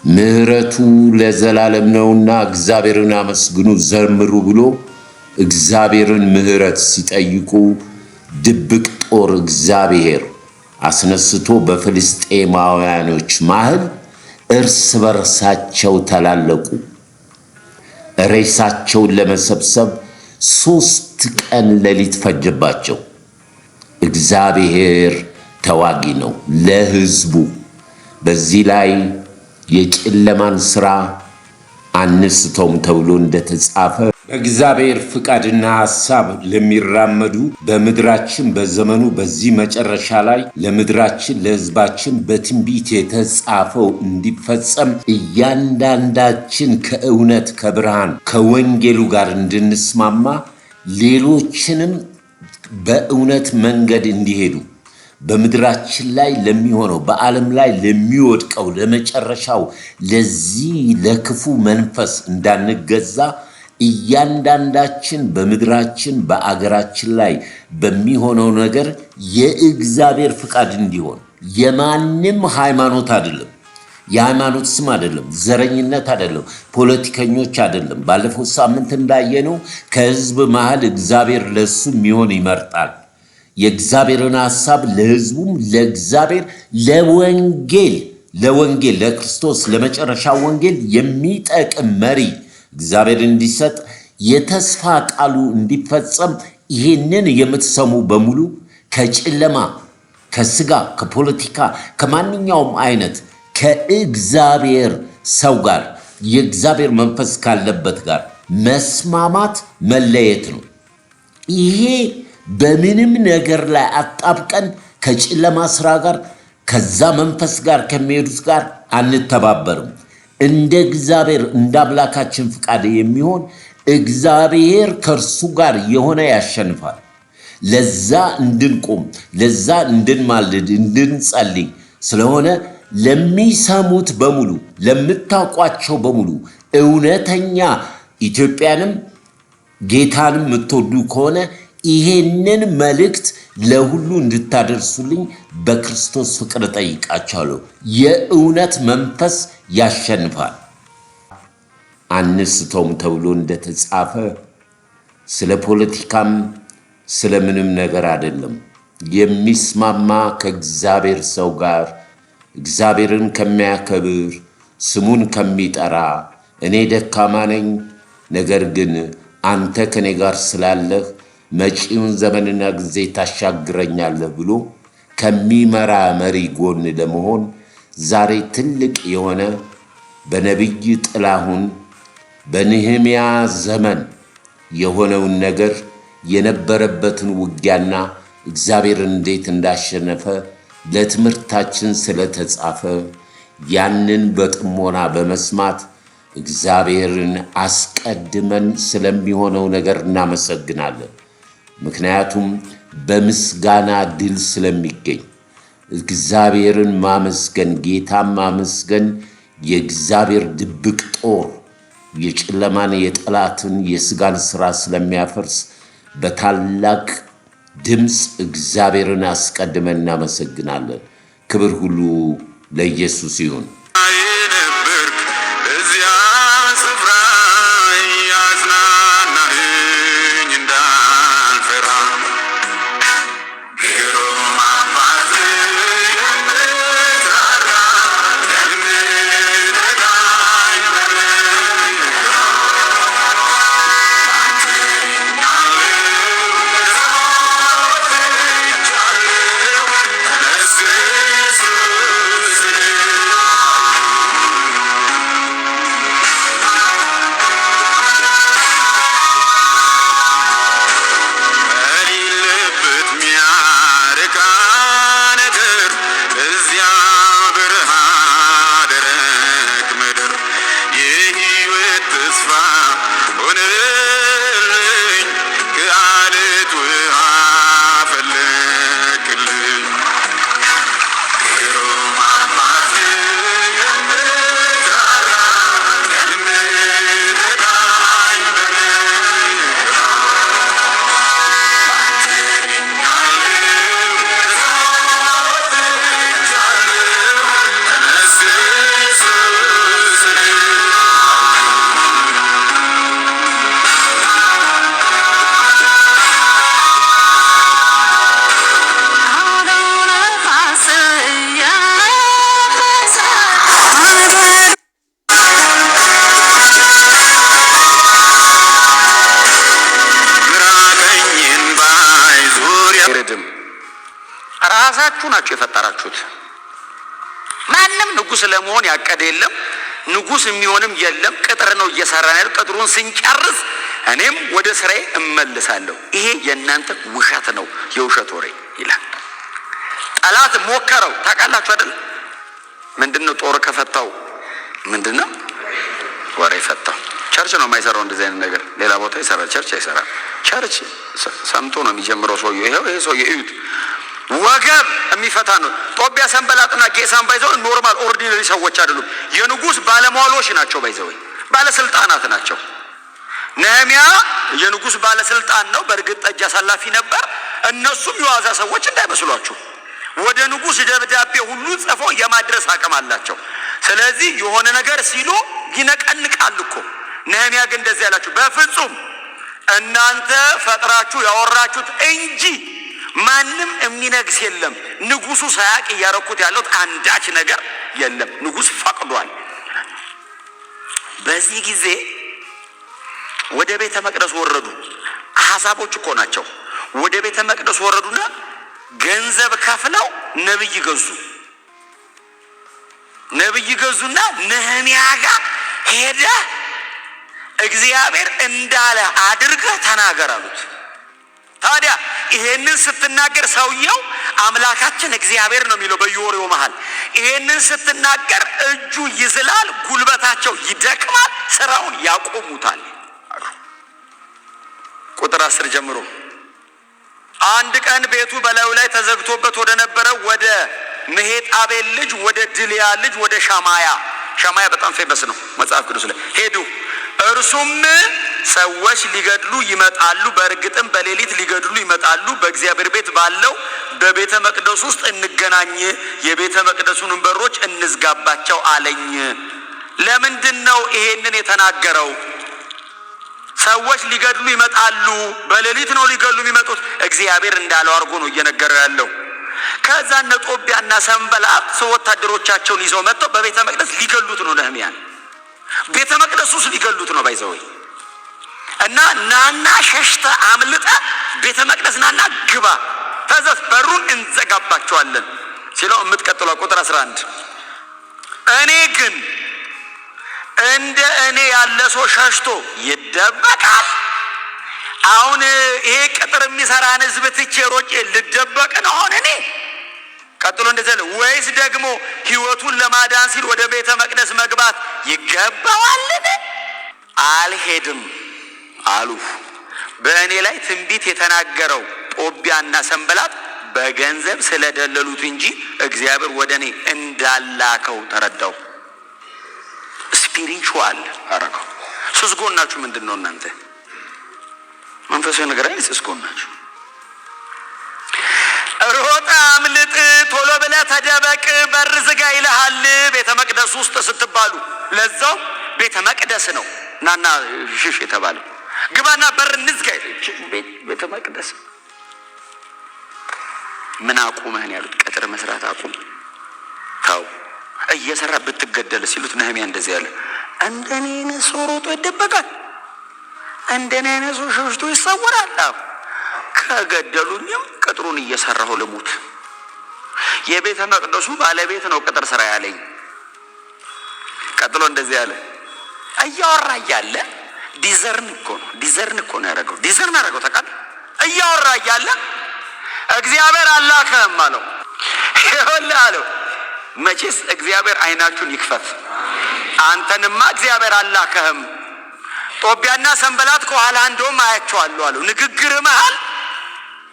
ምሕረቱ ለዘላለም ነውና እግዚአብሔርን አመስግኑ ዘምሩ ብሎ እግዚአብሔርን ምሕረት ሲጠይቁ ድብቅ ጦር እግዚአብሔር አስነስቶ በፍልስጤማውያኖች መሃል እርስ በርሳቸው ተላለቁ። ሬሳቸውን ለመሰብሰብ 3 ቀን ሌሊት ፈጀባቸው። እግዚአብሔር ተዋጊ ነው ለሕዝቡ። በዚህ ላይ የጨለማን ሥራ አንስተውም ተብሎ እንደተጻፈ በእግዚአብሔር ፍቃድና ሐሳብ ለሚራመዱ በምድራችን በዘመኑ በዚህ መጨረሻ ላይ ለምድራችን ለሕዝባችን በትንቢት የተጻፈው እንዲፈጸም እያንዳንዳችን ከእውነት ከብርሃን ከወንጌሉ ጋር እንድንስማማ ሌሎችንም በእውነት መንገድ እንዲሄዱ በምድራችን ላይ ለሚሆነው በዓለም ላይ ለሚወድቀው ለመጨረሻው ለዚህ ለክፉ መንፈስ እንዳንገዛ እያንዳንዳችን በምድራችን በአገራችን ላይ በሚሆነው ነገር የእግዚአብሔር ፍቃድ እንዲሆን የማንም ሃይማኖት አይደለም፣ የሃይማኖት ስም አይደለም፣ ዘረኝነት አይደለም፣ ፖለቲከኞች አይደለም። ባለፈው ሳምንት እንዳየነው ከሕዝብ መሃል እግዚአብሔር ለሱ የሚሆን ይመርጣል። የእግዚአብሔርን ሐሳብ ለሕዝቡም ለእግዚአብሔር ለወንጌል ለክርስቶስ ለመጨረሻ ወንጌል የሚጠቅም መሪ እግዚአብሔር እንዲሰጥ የተስፋ ቃሉ እንዲፈጸም ይህንን የምትሰሙ በሙሉ ከጨለማ ከስጋ ከፖለቲካ ከማንኛውም አይነት ከእግዚአብሔር ሰው ጋር የእግዚአብሔር መንፈስ ካለበት ጋር መስማማት መለየት ነው። ይሄ በምንም ነገር ላይ አጣብቀን ከጨለማ ስራ ጋር ከዛ መንፈስ ጋር ከሚሄዱት ጋር አንተባበርም። እንደ እግዚአብሔር እንደ አምላካችን ፍቃድ የሚሆን እግዚአብሔር ከእርሱ ጋር የሆነ ያሸንፋል። ለዛ እንድንቆም ለዛ እንድንማልድ እንድንጸልይ ስለሆነ ለሚሰሙት በሙሉ ለምታውቋቸው በሙሉ እውነተኛ ኢትዮጵያንም ጌታንም የምትወዱ ከሆነ ይሄንን መልእክት ለሁሉ እንድታደርሱልኝ በክርስቶስ ፍቅር ጠይቃችኋለሁ። የእውነት መንፈስ ያሸንፋል። አንስተውም ተብሎ እንደተጻፈ ስለ ፖለቲካም ስለ ምንም ነገር አይደለም። የሚስማማ ከእግዚአብሔር ሰው ጋር እግዚአብሔርን ከሚያከብር ስሙን ከሚጠራ እኔ ደካማ ነኝ፣ ነገር ግን አንተ ከኔ ጋር ስላለህ መጪውን ዘመንና ጊዜ ታሻግረኛለህ ብሎ ከሚመራ መሪ ጎን ለመሆን ዛሬ ትልቅ የሆነ በነቢይ ጥላሁን በነህምያ ዘመን የሆነውን ነገር የነበረበትን ውጊያና እግዚአብሔር እንዴት እንዳሸነፈ ለትምህርታችን ስለተጻፈ ያንን በጥሞና በመስማት እግዚአብሔርን አስቀድመን ስለሚሆነው ነገር እናመሰግናለን። ምክንያቱም በምስጋና ድል ስለሚገኝ እግዚአብሔርን ማመስገን ጌታን ማመስገን የእግዚአብሔር ድብቅ ጦር የጨለማን የጠላትን የስጋን ሥራ ስለሚያፈርስ በታላቅ ድምፅ እግዚአብሔርን አስቀድመን እናመሰግናለን። ክብር ሁሉ ለኢየሱስ ይሁን። ራሳችሁ ናችሁ የፈጠራችሁት። ማንም ንጉስ ለመሆን ያቀደ የለም፣ ንጉስ የሚሆንም የለም። ቅጥር ነው እየሰራን ያለው። ቅጥሩን ስንጨርስ እኔም ወደ ስራዬ እመልሳለሁ። ይሄ የእናንተ ውሸት ነው፣ የውሸት ወሬ ይላል። ጠላት ሞከረው። ታውቃላችሁ አይደል? ምንድነው? ጦር ከፈታው ምንድነው? ወሬ ፈታው። ቸርች ነው የማይሰራው እንደዚህ አይነት ነገር። ሌላ ቦታ ይሰራል፣ ቸርች አይሰራም። ቸርች ሰምቶ ነው የሚጀምረው ሰውዬው። ይሄ ሰውዬው እዩት፣ ወገብ የሚፈታ ነው። ጦቢያ ሰንበላጥና ጌሳም ባይዘው ኖርማል ኦርዲነሪ ሰዎች አይደሉም። የንጉስ ባለሟሎች ናቸው። ባይዘው ባለስልጣናት ናቸው። ነህምያ የንጉስ ባለስልጣን ነው። በእርግጥ ጠጅ አሳላፊ ነበር። እነሱም የዋዛ ሰዎች እንዳይመስሏችሁ። ወደ ንጉስ ደብዳቤ ሁሉ ጽፈው የማድረስ አቅም አላቸው። ስለዚህ የሆነ ነገር ሲሉ ይነቀንቃል እኮ። ነህምያ ግን እንደዚህ ያላችሁ በፍጹም እናንተ ፈጥራችሁ ያወራችሁት እንጂ ማንም የሚነግስ የለም። ንጉሱ ሳያቅ እያረኩት ያለው አንዳች ነገር የለም። ንጉስ ፈቅዷል። በዚህ ጊዜ ወደ ቤተ መቅደስ ወረዱ። አሕዛቦች እኮ ናቸው። ወደ ቤተ መቅደስ ወረዱና ገንዘብ ከፍለው ነብይ ገዙ። ነብይ ገዙና ነህምያ ጋር ሄደ እግዚአብሔር እንዳለ አድርገህ ተናገር አሉት። ታዲያ ይሄንን ስትናገር ሰውየው አምላካችን እግዚአብሔር ነው የሚለው በየወሬው መሃል። ይሄንን ስትናገር እጁ ይዝላል፣ ጉልበታቸው ይደክማል፣ ስራውን ያቆሙታል አሉ። ቁጥር 10 ጀምሮ አንድ ቀን ቤቱ በላዩ ላይ ተዘግቶበት ወደ ነበረው ወደ መሄጣቤል ልጅ ወደ ድልያ ልጅ ወደ ሻማያ በጣም ፌመስ ነው መጽሐፍ ቅዱስ ላይ ሄዱ። እርሱም ሰዎች ሊገድሉ ይመጣሉ፣ በእርግጥም በሌሊት ሊገድሉ ይመጣሉ፣ በእግዚአብሔር ቤት ባለው በቤተ መቅደስ ውስጥ እንገናኝ፣ የቤተ መቅደሱን በሮች እንዝጋባቸው አለኝ። ለምንድን ነው ይሄንን የተናገረው? ሰዎች ሊገድሉ ይመጣሉ፣ በሌሊት ነው ሊገድሉ የሚመጡት። እግዚአብሔር እንዳለው አድርጎ ነው እየነገረው ያለው። ከዛ እነ ጦቢያና ሰንበላጥ ወታደሮቻቸውን ይዘው መጥተው በቤተ መቅደስ ሊገሉት ነው። ነህምያን ቤተ መቅደስ ውስጥ ሊገሉት ነው ባይዘው እና ናና ሸሽተ አምልጠ ቤተ መቅደስ ናና ግባ፣ ተዘስ በሩን እንዘጋባቸዋለን ሲለው የምትቀጥለው ቁጥር 11 እኔ ግን እንደ እኔ ያለ ሰው ሸሽቶ ይደበቃል? አሁን ይሄ ቅጥር የሚሰራን ህዝብ ትቼ ሮጬ ልደበቅ ነው አሁን እኔ? ቀጥሎ እንደዘለ ወይስ ደግሞ ህይወቱን ለማዳን ሲል ወደ ቤተ መቅደስ መግባት ይገባዋልን? አልሄድም አሉ። በእኔ ላይ ትንቢት የተናገረው ጦቢያና ሰንበላጥ በገንዘብ ስለደለሉት እንጂ እግዚአብሔር ወደ እኔ እንዳላከው ተረዳው። ስፒሪቹዋል አረገው። ሱስጎናችሁ ምንድን ነው እናንተ? መንፈሳዊ ነገር አይደል? ሱስጎናችሁ ሮጣ አምልጥ፣ ቶሎ ብለህ ተደበቅ፣ በር ዝጋ ይልሃል ቤተ መቅደስ ውስጥ ስትባሉ። ለዛው ቤተ መቅደስ ነው ናና ሽሽ የተባለው። ግባና በር እንዝጋ። ቤተ መቅደስ ምን አቁመህን ያሉት? ቅጥር መስራት አቁም፣ ታው እየሰራ ብትገደል ሲሉት ነህምያ እንደዚህ ያለ እንደኔ አይነት ሰው ሮጦ ይደበቃል? እንደኔ አይነት ሰው ሸሽቶ ይሰወራል? ከገደሉኝም ቅጥሩን እየሰራሁ ልሙት። የቤተ መቅደሱ ባለቤት ነው ቅጥር ስራ ያለኝ። ቀጥሎ እንደዚህ ያለ እያወራ እያለ ዲዘርን እኮ ነው ያደረገው። ዲዘርን አደረገው ተቃል እያወራ እያለ እግዚአብሔር አላከህም አለው። ይኸውልህ አለው መቼስ እግዚአብሔር አይናችሁን ይክፈት። አንተንማ እግዚአብሔር አላከህም። ጦቢያና ሰንበላጥ ከኋላ እንደውም አያቸዋለሁ አለው። ንግግር መሃል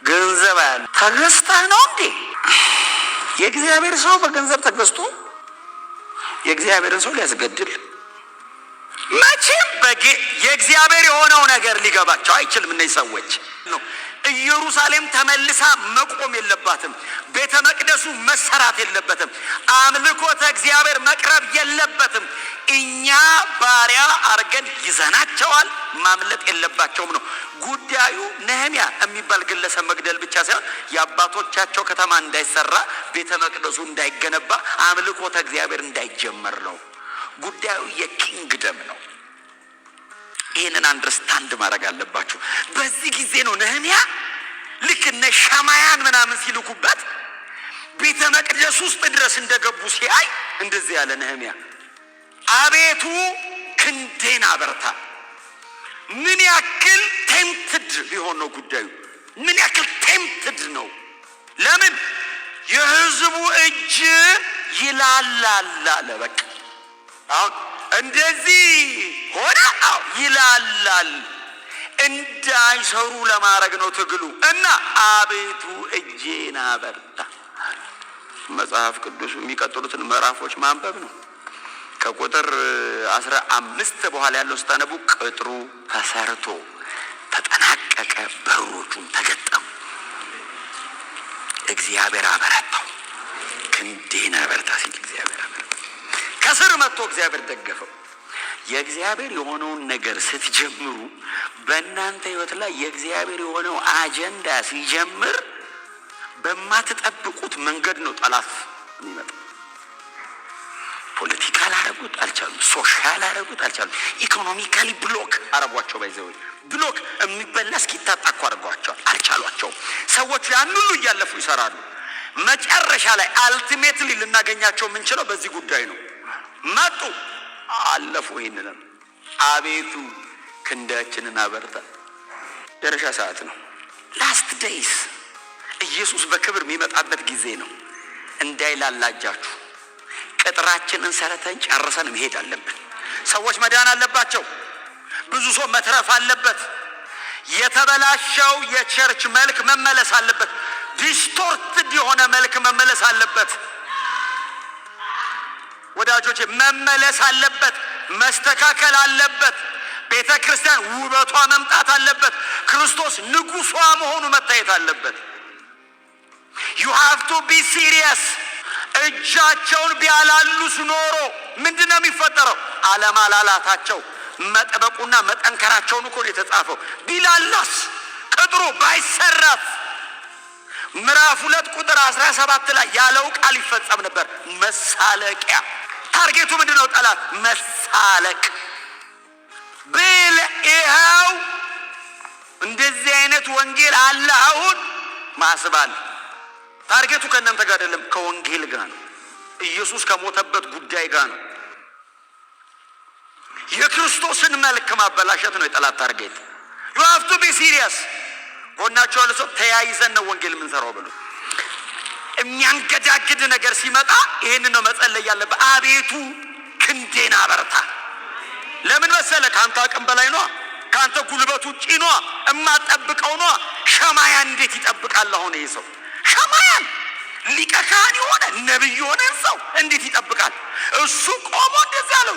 ገንዘብ ያለ ተገዝተህ ነው እንዴ? የእግዚአብሔር ሰው በገንዘብ ተገዝቶ የእግዚአብሔርን ሰው ሊያስገድል መቼም የእግዚአብሔር የሆነው ነገር ሊገባቸው አይችልም። እነዚህ ሰዎች ነው። ኢየሩሳሌም ተመልሳ መቆም የለባትም። ቤተ መቅደሱ መሰራት የለበትም። አምልኮተ እግዚአብሔር መቅረብ የለበትም። እኛ ባሪያ አርገን ይዘናቸዋል። ማምለጥ የለባቸውም ነው ጉዳዩ። ነህምያ የሚባል ግለሰብ መግደል ብቻ ሳይሆን የአባቶቻቸው ከተማ እንዳይሰራ፣ ቤተ መቅደሱ እንዳይገነባ፣ አምልኮተ እግዚአብሔር እንዳይጀመር ነው ጉዳዩ። የኪንግደም ነው። ይህንን አንደርስታንድ ማድረግ አለባችሁ። በዚህ ጊዜ ነው ነህምያ ልክ እነ ሻማያን ምናምን ሲልኩበት ቤተ መቅደስ ውስጥ ድረስ እንደገቡ ሲያይ እንደዚህ ያለ ነህምያ፣ አቤቱ ክንዴን አበርታ። ምን ያክል ቴምፕትድ ሊሆን ነው ጉዳዩ? ምን ያክል ቴምፕትድ ነው? ለምን የህዝቡ እጅ ይላላል አለ። በቃ አሁን እንደዚህ ሆነ። ይላላል እንዳይሰሩ ለማድረግ ነው ትግሉ። እና አቤቱ እጄን አበርታ። መጽሐፍ ቅዱስ የሚቀጥሉትን ምዕራፎች ማንበብ ነው። ከቁጥር 15 በኋላ ያለው ስታነቡ ቅጥሩ ተሰርቶ ተጠናቀቀ፣ በሮቹም ተገጠሙ፣ እግዚአብሔር አበረታው። ክንዴን አበርታ ሲል እግዚአብሔር አበረታ። ከስር መጥቶ እግዚአብሔር ደገፈው። የእግዚአብሔር የሆነውን ነገር ስትጀምሩ በእናንተ ህይወት ላይ የእግዚአብሔር የሆነው አጀንዳ ሲጀምር በማትጠብቁት መንገድ ነው ጠላት የሚመጣ። ፖለቲካል አረጉት አልቻሉም፣ ሶሻል አረጉት አልቻሉም፣ ኢኮኖሚካሊ ብሎክ አረጓቸው። ባይዘው ብሎክ የሚበላ እስኪታጣኩ አድርጓቸዋል፣ አልቻሏቸውም። ሰዎቹ ያን ሁሉ እያለፉ ይሰራሉ። መጨረሻ ላይ አልቲሜትሊ ልናገኛቸው የምንችለው በዚህ ጉዳይ ነው። መጡ፣ አለፉ። ይህንንም አቤቱ ክንዳችንን አበርታ። ደረሻ ሰዓት ነው። ላስት ዴይስ ኢየሱስ በክብር የሚመጣበት ጊዜ ነው። እንዳይላላጃችሁ ቅጥራችንን ሰርተን ጨርሰን መሄድ አለብን። ሰዎች መዳን አለባቸው። ብዙ ሰው መትረፍ አለበት። የተበላሸው የቸርች መልክ መመለስ አለበት። ዲስቶርትድ የሆነ መልክ መመለስ አለበት። ወዳጆቼ መመለስ አለበት፣ መስተካከል አለበት። ቤተ ክርስቲያን ውበቷ መምጣት አለበት። ክርስቶስ ንጉሷ መሆኑ መታየት አለበት። you have to be serious። እጃቸውን ቢያላሉስ ኖሮ ምንድነው የሚፈጠረው? አለማላላታቸው መጠበቁና መጠንከራቸውን እኮ ነው የተጻፈው። ቢላላስ ቅጥሩ ባይሰራት ምዕራፍ 2 ቁጥር 17 ላይ ያለው ቃል ይፈጸም ነበር። መሳለቂያ። ታርጌቱ ምንድነው? ጠላት መሳለቅ ብል ይኸው እንደዚህ አይነት ወንጌል አለ አሁን ማስባል። ታርጌቱ ከእናንተ ጋር አይደለም፣ ከወንጌል ጋር ነው። ኢየሱስ ከሞተበት ጉዳይ ጋር ነው። የክርስቶስን መልክ ማበላሸት ነው የጠላት ታርጌት። you have to be serious። ጎናቸው ያለ ሰው ተያይዘን ነው ወንጌል የምንሰራው ብሎ የሚያንገዳግድ ነገር ሲመጣ ይሄንን ነው መጸለይ ያለበት። አቤቱ ክንዴን አበርታ። ለምን መሰለ? ካንተ አቅም በላይ ነው፣ ካንተ ጉልበት ውጪ ነው፣ እማጠብቀው ነው። ሸማያን እንዴት ይጠብቃል? አሁን ይሄ ሰው ሸማያን ሊቀ ካህን የሆነ ነብይ የሆነ ሰው እንዴት ይጠብቃል? እሱ ቆሞ እንደዚህ ያለው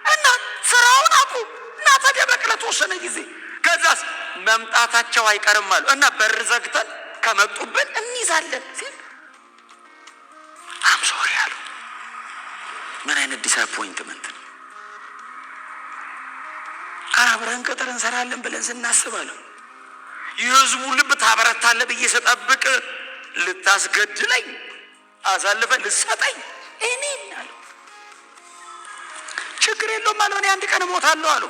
እና ስራውን አቁም እና ተደበቅ ለተወሰነ ጊዜ፣ ከዛስ መምጣታቸው አይቀርም አሉ እና በር ዘግተን ከመጡብን እንይዛለን ሲል አም ሶሪ አሉ። ምን አይነት ዲስአፖይንትመንት! አብረን ቅጥር እንሰራለን ብለን ስናስባለሁ የህዝቡ ልብ ታበረታለህ ብዬ ስጠብቅ ልታስገድለኝ አሳልፈ ልሰጠኝ እኔን አሉ። ችግር የለውም አለው፣ እኔ አንድ ቀን እሞታለሁ አሉ።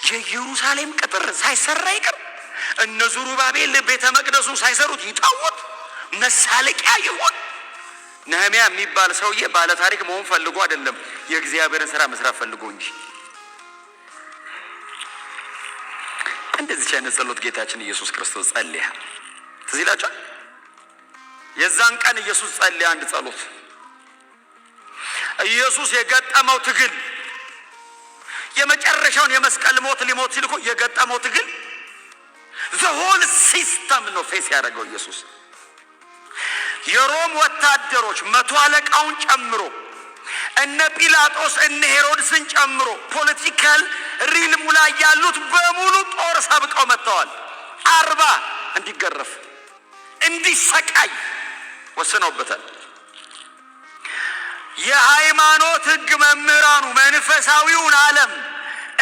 የኢየሩሳሌም ቅጥር ሳይሰራ ይቅር፣ እነ ዙሩባቤል ቤተ መቅደሱን ሳይሰሩት ይጣውት መሳለቂያ ይሁን። ነህምያ የሚባል ሰውዬ ባለ ታሪክ መሆን ፈልጎ አይደለም፣ የእግዚአብሔርን ስራ መስራት ፈልጎ እንጂ። እንደዚህ አይነት ጸሎት ጌታችን ኢየሱስ ክርስቶስ ጸልያ ትዝ ይላችኋል። የዛን ቀን ኢየሱስ ጸልያ አንድ ጸሎት። ኢየሱስ የገጠመው ትግል የመጨረሻውን የመስቀል ሞት ሊሞት ሲል እኮ የገጠመው ትግል the whole system ነው ፌስ ያደረገው ኢየሱስ። የሮም ወታደሮች 100 አለቃውን ጨምሮ እነ ጲላጦስ እነ ሄሮድስን ጨምሮ ፖለቲካል ሪልሙ ላይ ያሉት በሙሉ ጦር ሰብቀው መጥተዋል። 40 እንዲገረፍ እንዲሰቃይ ወስነውበታል። የሃይማኖት ሕግ መምህራኑ መንፈሳዊውን ዓለም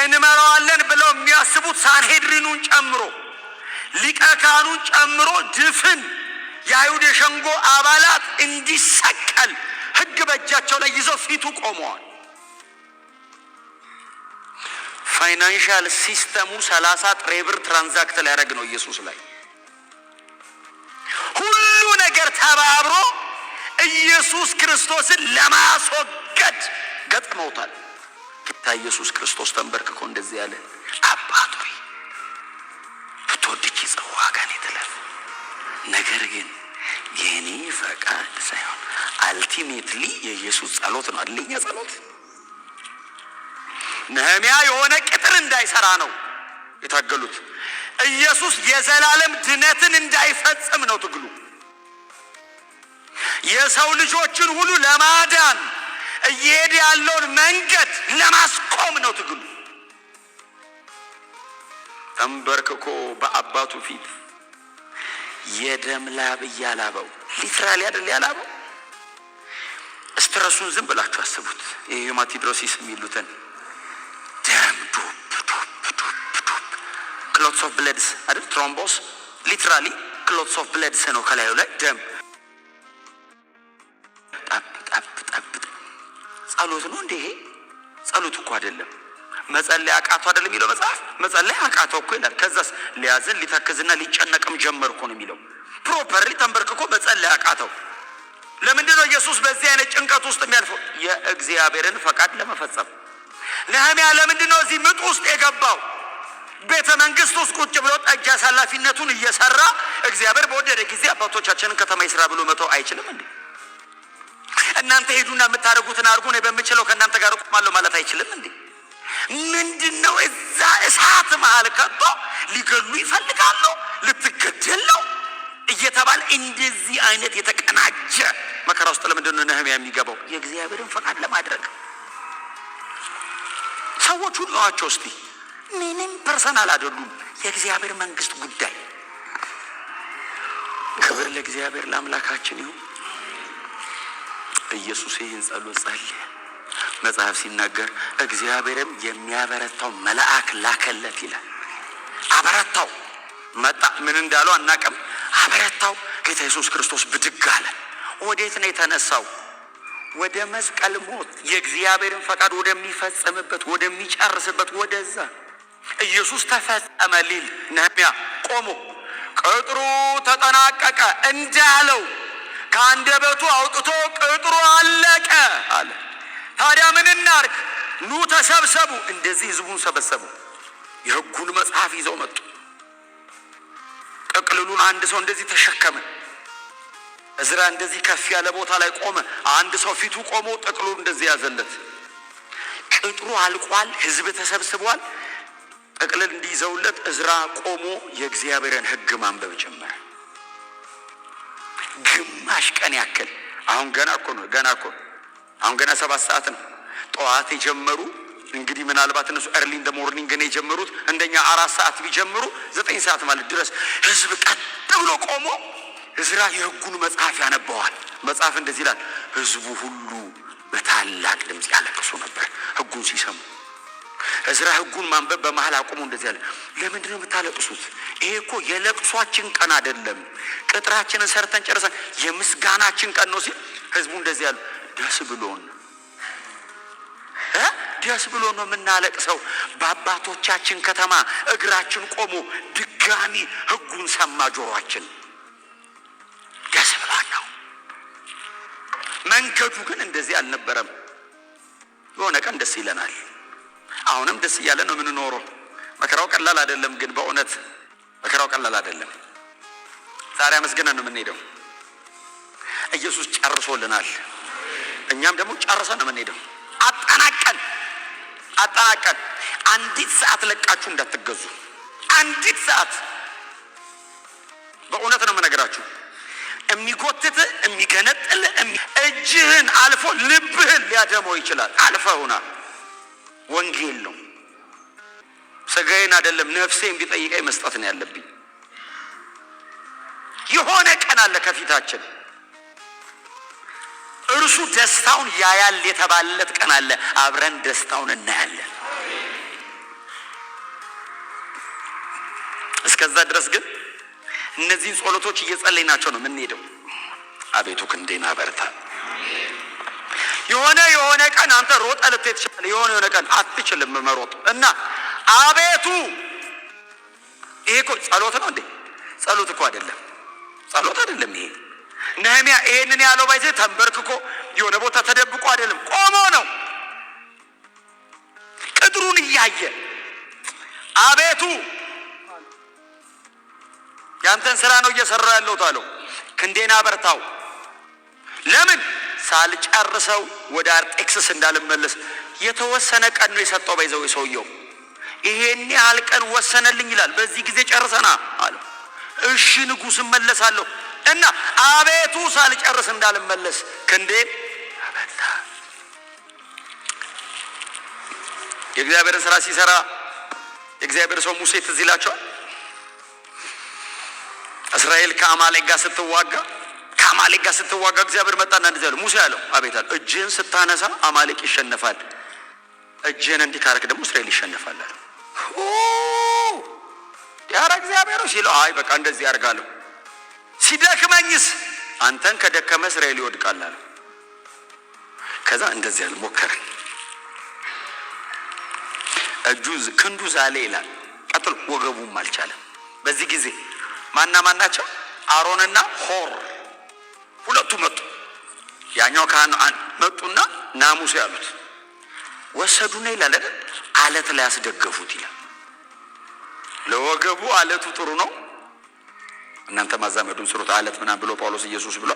እንመራዋለን ብለው የሚያስቡት ሳንሄድሪኑን ጨምሮ ሊቀ ካህኑን ጨምሮ ድፍን የአይሁድ የሸንጎ አባላት እንዲሰቀል ሕግ በእጃቸው ላይ ይዘው ፊቱ ቆመዋል። ፋይናንሻል ሲስተሙ 30 ጥሬ ብር ትራንዛክት ሊያደርግ ነው ኢየሱስ ላይ። ሁሉ ነገር ተባብሮ ኢየሱስ ክርስቶስን ለማስወገድ ገጥመውታል። ጌታ ኢየሱስ ክርስቶስ ተንበርክኮ እንደዚህ ያለ፣ አባት ሆይ ብትወድች ጽዋ ከኔ ትለፍ፣ ነገር ግን የኔ ፈቃድ ሳይሆን አልቲሜትሊ የኢየሱስ ጸሎት ነው አይደለኛ ጸሎት። ነህምያ የሆነ ቅጥር እንዳይሰራ ነው የታገሉት። ኢየሱስ የዘላለም ድነትን እንዳይፈጽም ነው ትግሉ። የሰው ልጆችን ሁሉ ለማዳን እየሄደ ያለውን መንገድ ለማስቆም ነው ትግሉ። ተንበርክኮ በአባቱ ፊት የደም ላብ እያላበው፣ ሊትራሊ አይደል ያላበው። ስትረሱን ዝም ብላችሁ አስቡት። የሄማቲድሮሲስ የሚሉትን ደም ዱብ ዱብ ዱብ ዱብ፣ ክሎትስ ኦፍ ብለድስ አይደል፣ ትሮምቦስ ሊትራሊ ክሎትስ ኦፍ ብለድስ ነው ከላዩ ላይ ደም። ጠብ ጠብ ጠብ። ጸሎት ነው እንዴ? ጸሎት እኮ አይደለም። መጸለይ አቃተው አይደለም የሚለው መጽሐፍ። መጸለይ አቃተው እኮ ይላል። ከዛስ ሊያዝን ሊተክዝና ሊጨነቅም ጀመርኩ ነው የሚለው። ፕሮፐርሊ ተንበርክኮ መጸለይ አቃተው። ለምንድን ነው ኢየሱስ በዚህ አይነት ጭንቀት ውስጥ የሚያልፈው? የእግዚአብሔርን ፈቃድ ለመፈጸም። ነህምያ ለምንድን ነው እዚህ ምጥ ውስጥ የገባው? ቤተ መንግስት ውስጥ ቁጭ ብሎ ጠጅ አሳላፊነቱን እየሰራ እግዚአብሔር በወደደ ጊዜ አባቶቻችንን ከተማ ይስራ ብሎ መተው አይችልም እንዴ? እናንተ ሄዱና የምታደርጉትን አድርጉ፣ እኔ በምችለው ከእናንተ ጋር እቆማለሁ ማለት አይችልም እንዴ? ምንድነው እዛ እሳት መሃል ከቶ ሊገሉ ይፈልጋሉ፣ ልትገደል ነው እየተባለ እንደዚህ አይነት የተቀናጀ መከራ ውስጥ ለምንድን ነው ነህምያ የሚገባው? የእግዚአብሔርን ፈቃድ ለማድረግ። ሰዎች ሁሉ ናቸው እስቲ ምንም ፐርሰናል አይደሉም፣ የእግዚአብሔር መንግስት ጉዳይ። ክብር ለእግዚአብሔር ለአምላካችን ይሁን። ኢየሱስ ይህን ጸሎት ጸለየ። መጽሐፍ ሲናገር እግዚአብሔርም የሚያበረታው መልአክ ላከለት ይላል። አበረታው። መጣ፣ ምን እንዳለው አናውቅም። አበረታው። ጌታ ኢየሱስ ክርስቶስ ብድግ አለ። ወዴት ነው የተነሳው? ወደ መስቀል ሞት፣ የእግዚአብሔርን ፈቃድ ወደሚፈጸምበት ወደሚጨርስበት ወደዛ። ኢየሱስ ተፈጸመ ሊል ነህምያ ቆሞ ቅጥሩ ተጠናቀቀ እንዳለው ከአንደበቱ አውጥቶ ቅጥሩ አለቀ አለ። ታዲያ ምን እናርግ? ኑ ተሰብሰቡ። እንደዚህ ህዝቡን ሰበሰቡ። የሕጉን መጽሐፍ ይዘው መጡ። ጥቅልሉን አንድ ሰው እንደዚህ ተሸከመ። እዝራ እንደዚህ ከፍ ያለ ቦታ ላይ ቆመ። አንድ ሰው ፊቱ ቆሞ ጥቅሉን እንደዚህ ያዘለት። ቅጥሩ አልቋል። ህዝብ ተሰብስቧል። ጥቅልል እንዲይዘውለት እዝራ ቆሞ የእግዚአብሔርን ሕግ ማንበብ ጀመረ። ግማሽ ቀን ያክል። አሁን ገና እኮ ነው አሁን ገና 7 ሰዓት ነው ጠዋት የጀመሩ። እንግዲህ ምናልባት እነሱ early in the morning ግን የጀመሩት እንደኛ 4 ሰዓት ቢጀምሩ 9 ሰዓት ማለት ድረስ ህዝብ ቀጥ ብሎ ቆሞ እዝራ የሕጉን መጽሐፍ ያነበዋል። መጽሐፍ እንደዚህ ይላል፣ ህዝቡ ሁሉ በታላቅ ድምፅ ያለቅሱ ነበር ሕጉን ሲሰሙ። እዝራ ሕጉን ማንበብ በመሃል አቁሞ እንደዚህ ያለ፣ ለምንድን ነው የምታለቅሱት? ይሄ እኮ የለቅሷችን ቀን አይደለም፣ ቅጥራችንን ሰርተን ጨርሰን የምስጋናችን ቀን ነው ሲል ህዝቡ እንደዚህ ያለ፣ ደስ ብሎን ነው የምናለቅሰው። በአባቶቻችን ከተማ እግራችን ቆሞ ድጋሚ ሕጉን ሰማ ጆሮአችን። ደስ ብሎን ነው። መንገዱ ግን እንደዚህ አልነበረም። የሆነ ቀን ደስ ይለናል፣ አሁንም ደስ እያለ ነው የምንኖረው። መከራው ቀላል አይደለም፣ ግን በእውነት መከራው ቀላል አይደለም። ዛሬ አመስግነን ነው የምንሄደው። ኢየሱስ ጨርሶልናል። እኛም ደግሞ ጨርሰን ነው የምንሄደው። አጠናቀን አንዲት ሰዓት ለቃችሁ እንዳትገዙ። አንዲት ሰዓት በእውነት ነው የምነግራችሁ። የሚጎትት የሚገነጥል እጅህን አልፎ ልብህን ሊያደመው ይችላል። አልፈውና ወንጌል ነው። ስጋዬን አይደለም ነፍሴን ቢጠይቀኝ መስጠት ነው ያለብኝ። የሆነ ቀን አለ ከፊታችን። እርሱ ደስታውን ያያል የተባለለት ቀን አለ። አብረን ደስታውን እናያለን። እስከዛ ድረስ ግን እነዚህን ጸሎቶች እየጸለይናቸው ነው የምንሄደው። አቤቱ ክንዴን አበርታ። የሆነ ቀን አንተ ሮጠህ ልትሄድ ትችላለህ። የሆነ ቀን አትችልም መሮጥ እና አቤቱ። ይሄ እኮ ጸሎት ነው እንዴ? ጸሎት እኮ አይደለም። ይሄ ነህምያ ይሄንን ያለው ባይዘ ተንበርክኮ የሆነ ቦታ ተደብቆ አይደለም፣ ቆሞ ነው። ቅጥሩን እያየ አቤቱ ያንተን ስራ ነው እየሰራው ያለው ታለው፣ ክንዴን አበርታው። ለምን ሳልጨርሰው ወደ አርጤክስስ እንዳልመለስ የተወሰነ ቀን ነው የሰጠው። ባይዘው ሰውየው ይሄን ያህል ቀን ወሰነልኝ ይላል። በዚህ ጊዜ ጨርሰና አለ። እሺ ንጉስ እመለሳለሁ እና አቤቱ ሳልጨርስ እንዳልመለስ ክንዴን አበርታ። የእግዚአብሔርን ስራ ሲሰራ የእግዚአብሔር ሰው ሙሴ ትዝ ይላቸዋል። እስራኤል ከአማሌቅ ጋር ስትዋጋ እግዚአብሔር መጣና እንደዚህ አለ። ሙሴ አለው አቤት አለ። እጅህን ስታነሳ አማሌቅ ይሸነፋል፣ እጅህን እንዲህ ካረክ ደግሞ እስራኤል ይሸነፋል አለ። ያረ እግዚአብሔር ሲለው አይ በቃ እንደዚህ ያርጋለሁ። ሲደክመኝስ አንተን ከደከመ እስራኤል ይወድቃል አለ። ከዛ እንደዚህ ያለ ሞከረ። እጁ ክንዱ ዛለ ይላል። ቀጥሎ ወገቡም አልቻለም። በዚህ ጊዜ ማናቸው? አሮንና ሆር ሁለቱ መጡ። ያኛው ካህን መጡና ናሙሴ ያሉት ወሰዱና ይላል አለት ላይ አስደገፉት ይላል። ለወገቡ አለቱ ጥሩ ነው፣ እናንተ ማዛመዱን ስሩት አለት ምናምን ብሎ ጳውሎስ ኢየሱስ ብሎ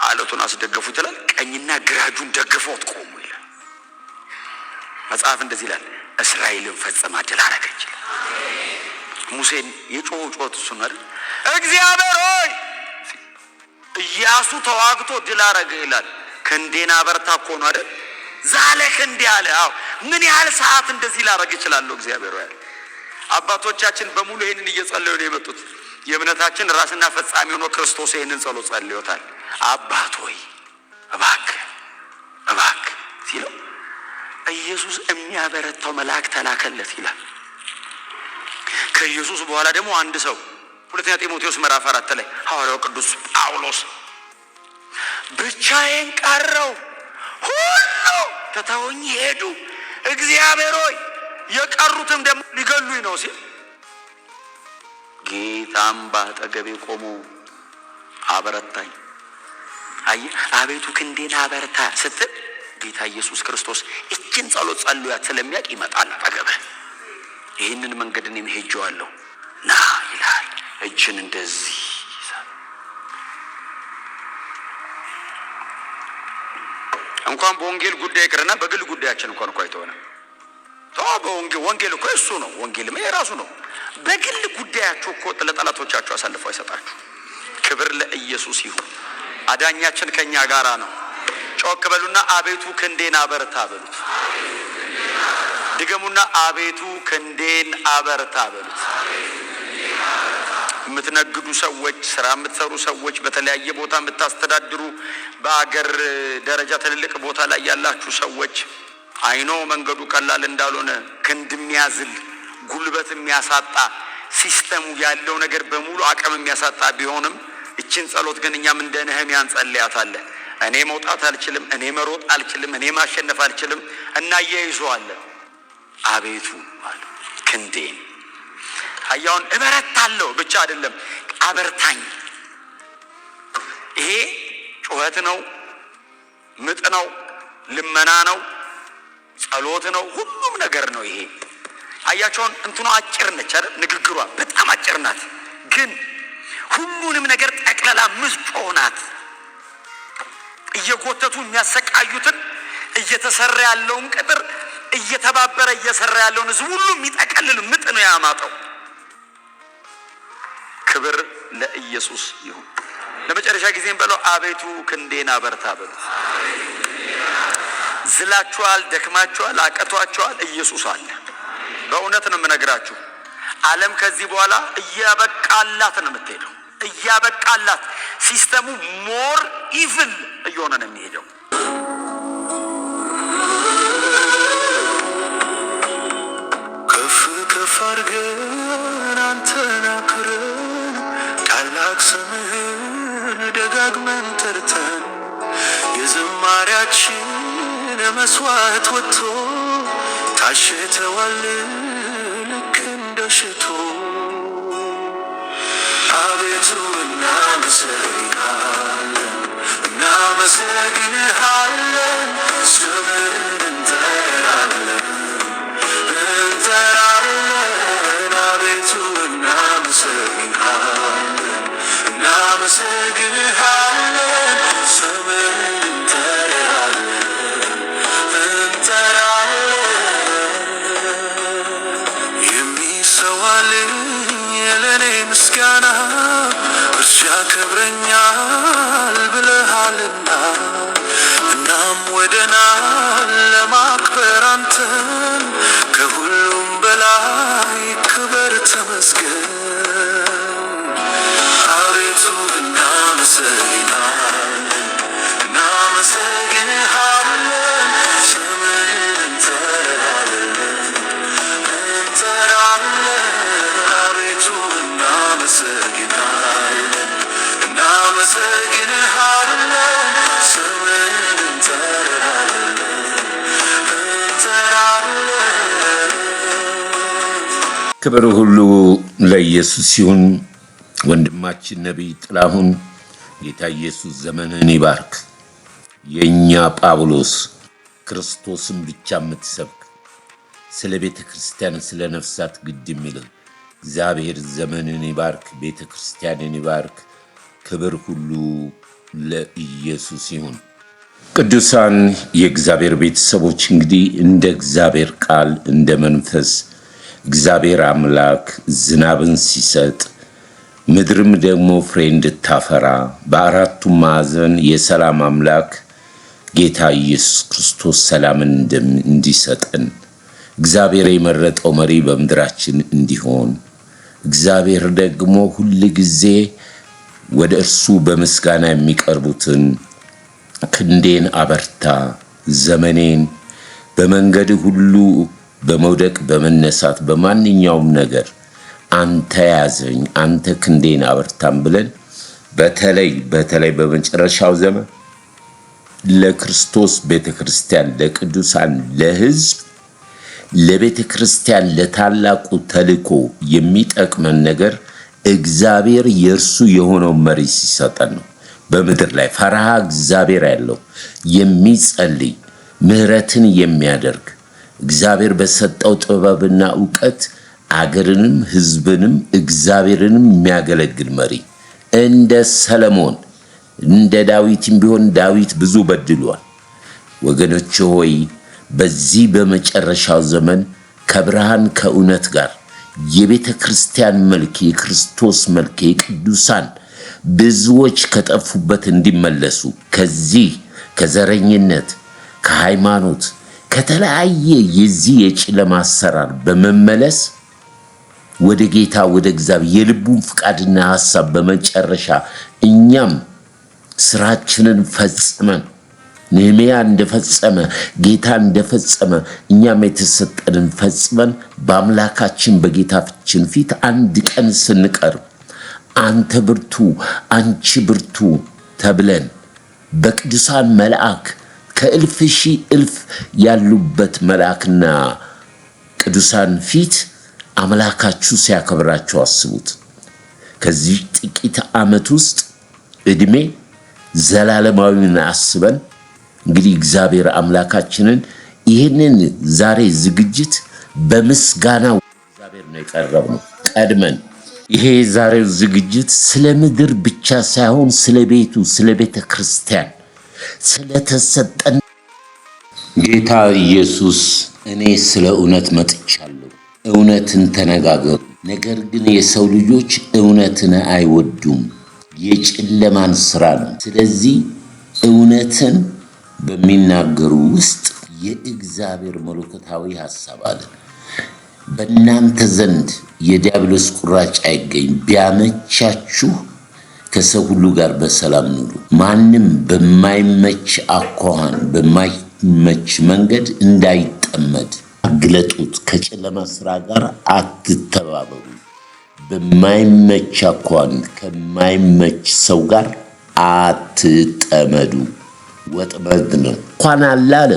አለቱን አስደገፉት ይላል። ቀኝና ግራጁን ደግፈውት ቆሙ ይላል። መጽሐፍ እንደዚህ ይላል፣ እስራኤልን ፈጽማ ድል አረገች ይላል። ሙሴን የጮት እሱ ነው አይደል? እግዚአብሔር ሆይ ኢያሱ ተዋግቶ ድል አረገ ይላል። ክንዴን አበርታ እኮ ነው አይደል? ዛለ ክንዴ አለ። አዎ ምን ያህል ሰዓት እንደዚህ ላረግ ይችላል እግዚአብሔር ሆይ? አባቶቻችን በሙሉ ይሄንን እየጸለዩ ነው የመጡት። የእምነታችን ራስና ፈጻሚ ሆኖ ክርስቶስ ይሄንን ጸሎት ጸልዮታል። አባት ሆይ እባክህ ሲለው ኢየሱስ የሚያበረታው መልአክ ተላከለት ይላል። ከኢየሱስ በኋላ ደግሞ አንድ ሰው ሁለተኛ ጢሞቴዎስ ምዕራፍ 4 ላይ ሐዋርያው ቅዱስ ጳውሎስ ብቻዬን ቀረው፣ ሁሉ ተተውኝ ሄዱ፣ እግዚአብሔር ሆይ የቀሩትም ደግሞ ሊገሉኝ ነው ሲል ጌታም ባጠገቤ ቆሞ አበረታኝ። አቤቱ ክንዴን አበርታ ስትል ጌታ ኢየሱስ ክርስቶስ እችን ጸሎት ጸልያት ስለሚያውቅ ይመጣል አጠገብህ። ይህንን መንገድ እኔም ሄጄዋለሁ ና ይላል። እጅን እንደዚህ እንኳን በወንጌል ጉዳይ ይቅርና በግል ጉዳያችን እንኳን እኮ አይተውና ወንጌል እኮ እሱ ነው። ወንጌልም የራሱ ነው። በግል ጉዳያችሁ እኮ ለጠላቶቻችሁ አሳልፈው አይሰጣችሁ። ክብር ለኢየሱስ ይሁን። አዳኛችን ከኛ ጋራ ነው። ጮክ በሉና አቤቱ ክንዴን አበርታ በሉት። ድገሙና አቤቱ ክንዴን አበርታ በሉት። የምትነግዱ ሰዎች፣ ስራ የምትሰሩ ሰዎች፣ በተለያየ ቦታ የምታስተዳድሩ፣ በአገር ደረጃ ትልልቅ ቦታ ላይ ያላችሁ ሰዎች አይኖ መንገዱ ቀላል እንዳልሆነ ክንድ የሚያዝል ጉልበት የሚያሳጣ ሲስተሙ ያለው ነገር በሙሉ አቅም የሚያሳጣ ቢሆንም እቺን ጸሎት ግን እኛም እንደ ነህምያ እንጸልያታለን። እኔ መውጣት አልችልም፣ እኔ መሮጥ አልችልም፣ እኔ ማሸነፍ አልችልም እና እየይዟለን አቤቱ አሉ ክንዴን አያውን እበረታለሁ ብቻ አይደለም አበርታኝ። ይሄ ጩኸት ነው፣ ምጥ ነው፣ ልመና ነው፣ ጸሎት ነው፣ ሁሉም ነገር ነው። ይሄ አያቸውን እንትኑ አጭር ነች አይደል? ንግግሯ በጣም አጭር ናት፣ ግን ሁሉንም ነገር ጠቅለላ ምዝጮህ ናት። እየጎተቱ የሚያሰቃዩትን እየተሰራ ያለውን ቅጥር እየተባበረ እየሰራ ያለውን ህዝብ ሁሉ የሚጠቀልል ምጥ ነው ያማጠው። ክብር ለኢየሱስ ይሁን። ለመጨረሻ ጊዜም በለው አቤቱ ክንዴን አበርታ በሉት። ዝላችኋል፣ ደክማችኋል፣ አቀቷችኋል፣ ኢየሱስ አለ። በእውነት ነው የምነግራችሁ። ዓለም ከዚህ በኋላ እያበቃላት ነው የምትሄደው። እያበቃላት ሲስተሙ ሞር ኢቭል እየሆነ ነው የሚሄደው። ከፍ ከፍ አድርገን አንተን አክብረን ታላቅ ስምህን ደጋግመን ጠርተን የዝማሪያችን መስዋዕት ወጥቶ ታሽተዋል ልክ እንደ ሽቶ አቤቱ እናመሰግንሃለን እናመሰግንሃለን ስምህን እንጠራለን አቤቱ እናመሰግንሃለን እናመሰግንሃለን ስምህን የሚሰዋልኝ የለኔ ምስጋና እርሱ ያከብረኛል ብለሃልና እናም ወደናል ለማክበር አንተን ከሁሉም በላይ ክበር ተመስገን አቤቱ እናመሰግንሃለን እናመሰግንሃለን ስምህን እንጠራለን አቤቱ እናመሰግንሃለን እናመሰግንሃለን ስምህን ክብር ሁሉ ለኢየሱስ ይሁን። ወንድማችን ነቢይ ጥላሁን ጌታ ኢየሱስ ዘመንህን ይባርክ። የኛ ጳውሎስ ክርስቶስን ብቻ የምትሰብክ ስለ ቤተ ክርስቲያን ስለ ነፍሳት ግድ የሚል እግዚአብሔር ዘመንን ይባርክ፣ ቤተ ክርስቲያንን ይባርክ። ክብር ሁሉ ለኢየሱስ ይሁን። ቅዱሳን የእግዚአብሔር ቤተሰቦች እንግዲህ እንደ እግዚአብሔር ቃል እንደ መንፈስ እግዚአብሔር አምላክ ዝናብን ሲሰጥ ምድርም ደግሞ ፍሬ እንድታፈራ በአራቱም ማዕዘን የሰላም አምላክ ጌታ ኢየሱስ ክርስቶስ ሰላምን እንዲሰጠን እግዚአብሔር የመረጠው መሪ በምድራችን እንዲሆን እግዚአብሔር ደግሞ ሁሉ ጊዜ ወደ እርሱ በምስጋና የሚቀርቡትን ክንዴን አበርታ፣ ዘመኔን በመንገድ ሁሉ በመውደቅ በመነሳት በማንኛውም ነገር አንተ ያዘኝ፣ አንተ ክንዴን አበርታም ብለን በተለይ በመጨረሻው ዘመን ለክርስቶስ ቤተክርስቲያን፣ ለቅዱሳን፣ ለሕዝብ፣ ለቤተክርስቲያን ለታላቁ ተልእኮ የሚጠቅመን ነገር እግዚአብሔር የእርሱ የሆነው መሪ ሲሰጠን ነው። በምድር ላይ ፈርሃ እግዚአብሔር ያለው የሚጸልይ ምህረትን የሚያደርግ እግዚአብሔር በሰጠው ጥበብና ዕውቀት አገርንም ሕዝብንም እግዚአብሔርንም የሚያገለግል መሪ እንደ ሰለሞን እንደ ዳዊትም ቢሆን ዳዊት ብዙ በድሏል። ወገኖች ሆይ በዚህ በመጨረሻው ዘመን ከብርሃን ከእውነት ጋር የቤተ ክርስቲያን መልክ የክርስቶስ መልክ የቅዱሳን ብዙዎች ከጠፉበት እንዲመለሱ ከዚህ ከዘረኝነት ከሃይማኖት ከተለያየ የዚህ የጨለማ አሰራር በመመለስ ወደ ጌታ ወደ እግዚአብሔር የልቡን ፍቃድና ሐሳብ በመጨረሻ እኛም ስራችንን ፈጽመን ነህምያ እንደፈጸመ ጌታ እንደፈጸመ እኛም የተሰጠንን ፈጽመን በአምላካችን በጌታችን ፊት አንድ ቀን ስንቀርብ አንተ ብርቱ አንቺ ብርቱ ተብለን በቅዱሳን መልአክ ከእልፍ ሺህ እልፍ ያሉበት መልአክና ቅዱሳን ፊት አምላካችሁ ሲያከብራችሁ አስቡት። ከዚህ ጥቂት ዓመት ውስጥ እድሜ ዘላለማዊን አስበን እንግዲህ እግዚአብሔር አምላካችንን ይህንን ዛሬ ዝግጅት በምስጋና እግዚአብሔር ነው የቀረብነው ቀድመን። ይሄ ዛሬው ዝግጅት ስለ ምድር ብቻ ሳይሆን ስለ ቤቱ ስለ ቤተ ክርስቲያን ስለተሰጠን ጌታ ኢየሱስ እኔ ስለ እውነት መጥቻለሁ፣ እውነትን ተነጋገሩ፣ ነገር ግን የሰው ልጆች እውነትን አይወዱም፣ የጨለማን ስራ ነው። ስለዚህ እውነትን በሚናገሩ ውስጥ የእግዚአብሔር መለኮታዊ ሐሳብ አለ። በእናንተ ዘንድ የዲያብሎስ ቁራጭ አይገኝ፣ ቢያመቻችሁ ከሰው ሁሉ ጋር በሰላም ኑሩ። ማንም በማይመች አኳኋን በማይመች መንገድ እንዳይጠመድ አግለጡት። ከጨለማ ስራ ጋር አትተባበሩ። በማይመች አኳኋን ከማይመች ሰው ጋር አትጠመዱ። ወጥመድ ነው እንኳን አላለ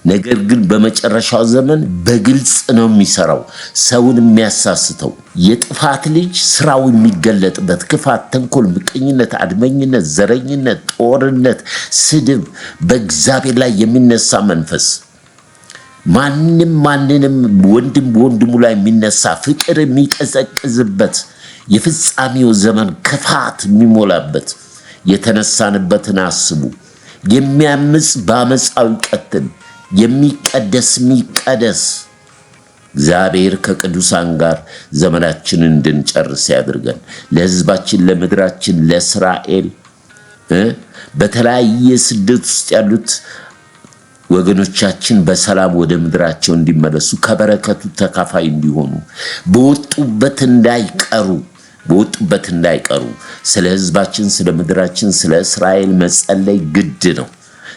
ነገር ግን በመጨረሻው ዘመን በግልጽ ነው የሚሰራው፣ ሰውን የሚያሳስተው። የጥፋት ልጅ ስራው የሚገለጥበት ክፋት፣ ተንኮል፣ ምቀኝነት፣ አድመኝነት፣ ዘረኝነት፣ ጦርነት፣ ስድብ፣ በእግዚአብሔር ላይ የሚነሳ መንፈስ፣ ማንንም ወንድም በወንድሙ ላይ የሚነሳ ፍቅር የሚቀዘቅዝበት የፍጻሜው ዘመን ክፋት የሚሞላበት የተነሳንበትን አስቡ። የሚያምጽ በአመፃው ይቀጥል፣ የሚቀደስ የሚቀደስ። እግዚአብሔር ከቅዱሳን ጋር ዘመናችንን እንድንጨርስ ያድርገን። ለሕዝባችን፣ ለምድራችን፣ ለእስራኤል በተለያየ ስደት ውስጥ ያሉት ወገኖቻችን በሰላም ወደ ምድራቸው እንዲመለሱ፣ ከበረከቱ ተካፋይ እንዲሆኑ፣ በወጡበት እንዳይቀሩ ስለ ሕዝባችን፣ ስለ ምድራችን፣ ስለ እስራኤል መጸለይ ግድ ነው።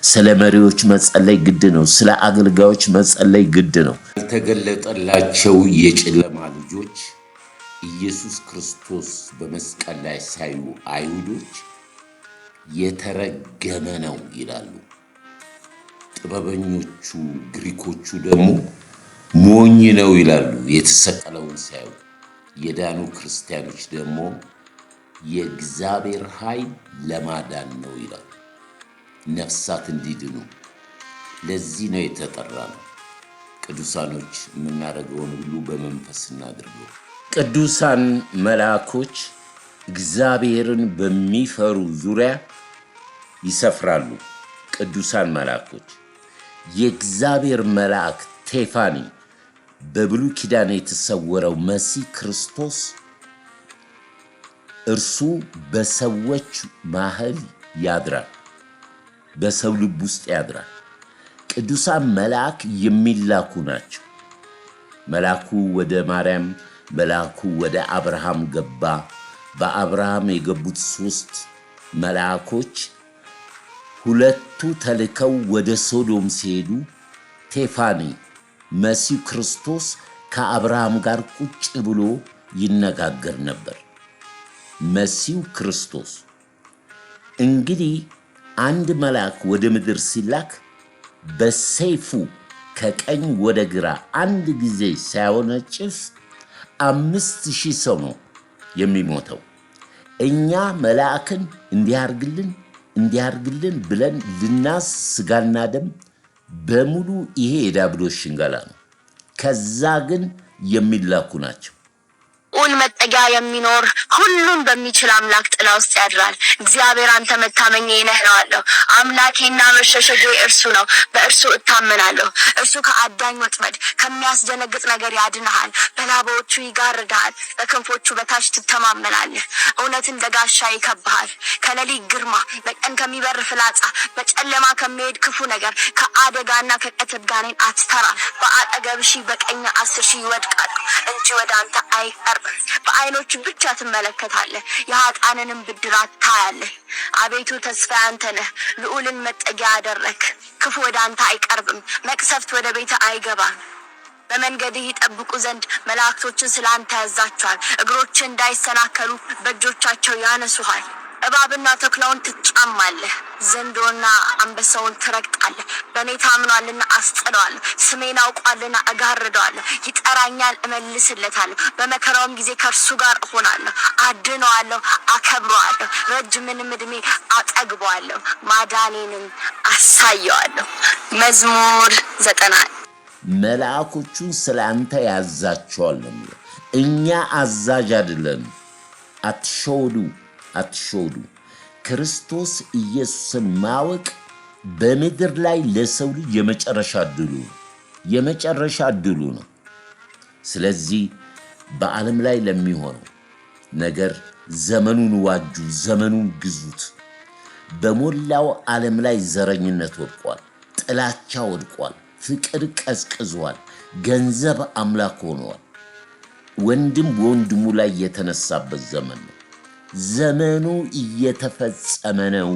ስለ መሪዎች መጸለይ ግድ ነው። ስለ አገልጋዮች መጸለይ ግድ ነው። ያልተገለጠላቸው የጨለማ ልጆች ኢየሱስ ክርስቶስ በመስቀል ላይ ሳዩ አይሁዶች የተረገመ ነው ይላሉ። ጥበበኞቹ ግሪኮቹ ደግሞ ሞኝ ነው ይላሉ የተሰቀለውን ሳዩ። የዳኑ ክርስቲያኖች ደግሞ የእግዚአብሔር ኃይል ለማዳን ነው ይላሉ፣ ነፍሳት እንዲድኑ። ለዚህ ነው የተጠራ ነው። ቅዱሳኖች የምናደርገውን ሁሉ በመንፈስ እናድርገው። ቅዱሳን መልአኮች እግዚአብሔርን በሚፈሩ ዙሪያ ይሰፍራሉ። ቅዱሳን መልአኮች የእግዚአብሔር መልአክ ቴፋኒ በብሉይ ኪዳን የተሰወረው መሲህ ክርስቶስ እርሱ በሰዎች መሃል ያድራል፣ በሰው ልብ ውስጥ ያድራል። ቅዱሳን መልአክ የሚላኩ ናቸው። መልአኩ ወደ ማርያም፣ መልአኩ ወደ አብርሃም ገባ። በአብርሃም የገቡት 3 መልአኮች ሁለቱ ተልከው ወደ ሶዶም ሲሄዱ ቴፋኒ መሲሁ ክርስቶስ ከአብርሃም ጋር ቁጭ ብሎ ይነጋገር ነበር። መሲሁ ክርስቶስ እንግዲህ አንድ መልአክ ወደ ምድር ሲላክ በሰይፉ ከቀኝ ወደ ግራ አንድ ጊዜ ሳይወነጭፍ 5000 ሰው ነው የሚሞተው። እኛ መልአክን እንዲያርግልን ብለን ልናስ ስጋና ደም በሙሉ ይሄ የዲያብሎስ ሽንገላ ነው። ከዛ ግን የሚላኩ ናቸው። ኡል መጠጊያ የሚኖር ሁሉን በሚችል አምላክ ጥላ ውስጥ ያድራል። እግዚአብሔር አንተ መታመኛዬ ነህ እለዋለሁ። አምላኬና መሸሸጌ እርሱ ነው፣ በእርሱ እታመናለሁ። እርሱ ከአዳኝ ወጥመድ ከሚያስደነግጥ ነገር ያድንሃል። በላባዎቹ ይጋርድሃል፣ በክንፎቹ በታች ትተማመናለህ። እውነት እንደ ጋሻ ይከብሃል። ከሌሊት ግርማ፣ በቀን ከሚበር ፍላጻ፣ በጨለማ ከሚሄድ ክፉ ነገር፣ ከአደጋና ከቀትር ጋኔን አትፈራም። በአጠገብ 1000 በቀኝ 10,000 ይወድቃሉ እንጂ ወደ አንተ አይቀርም። በዓይኖቹ ብቻ ትመለከታለህ፣ የኃጥአንንም ብድራት ታያለህ። አቤቱ ተስፋ አንተ ነህ፣ ልዑልን መጠጊያ አደረክ። ክፉ ወደ አንተ አይቀርብም፣ መቅሰፍት ወደ ቤት አይገባም። በመንገድህ ይጠብቁ ዘንድ መላእክቶችን ስለ አንተ ያዛቸዋል። እግሮችን እንዳይሰናከሉ በእጆቻቸው ያነሱሃል። እባብና ተኩላውን ትጫማለህ፣ ዘንዶና አንበሳውን ትረግጣለህ። በእኔ ታምኗልና አስጥለዋለሁ፣ ስሜን አውቋልና እጋርደዋለሁ። ይጠራኛል፣ እመልስለታለሁ። በመከራውም ጊዜ ከእርሱ ጋር እሆናለሁ፣ አድነዋለሁ፣ አከብረዋለሁ። ረጅምንም ዕድሜ አጠግበዋለሁ፣ ማዳኔንም አሳየዋለሁ። መዝሙር 90 መልአኮቹን ስለ አንተ ያዛቸዋል ነው የሚለው። እኛ አዛዥ አይደለንም። አትሸወዱ። ክርስቶስ ኢየሱስን ማወቅ በምድር ላይ ለሰው ልጅ የመጨረሻ ዕድሉ ነው። ስለዚህ በዓለም ላይ ለሚሆነው ነገር ዘመኑን ዋጁ፣ ዘመኑን ግዙት። በሞላው ዓለም ላይ ዘረኝነት ወድቋል፣ ጥላቻ ወድቋል፣ ፍቅር ቀዝቅዟል፣ ገንዘብ አምላክ ሆኗል። ወንድም በወንድሙ ላይ የተነሳበት ዘመን ነው። ዘመኑ እየተፈጸመ ነው።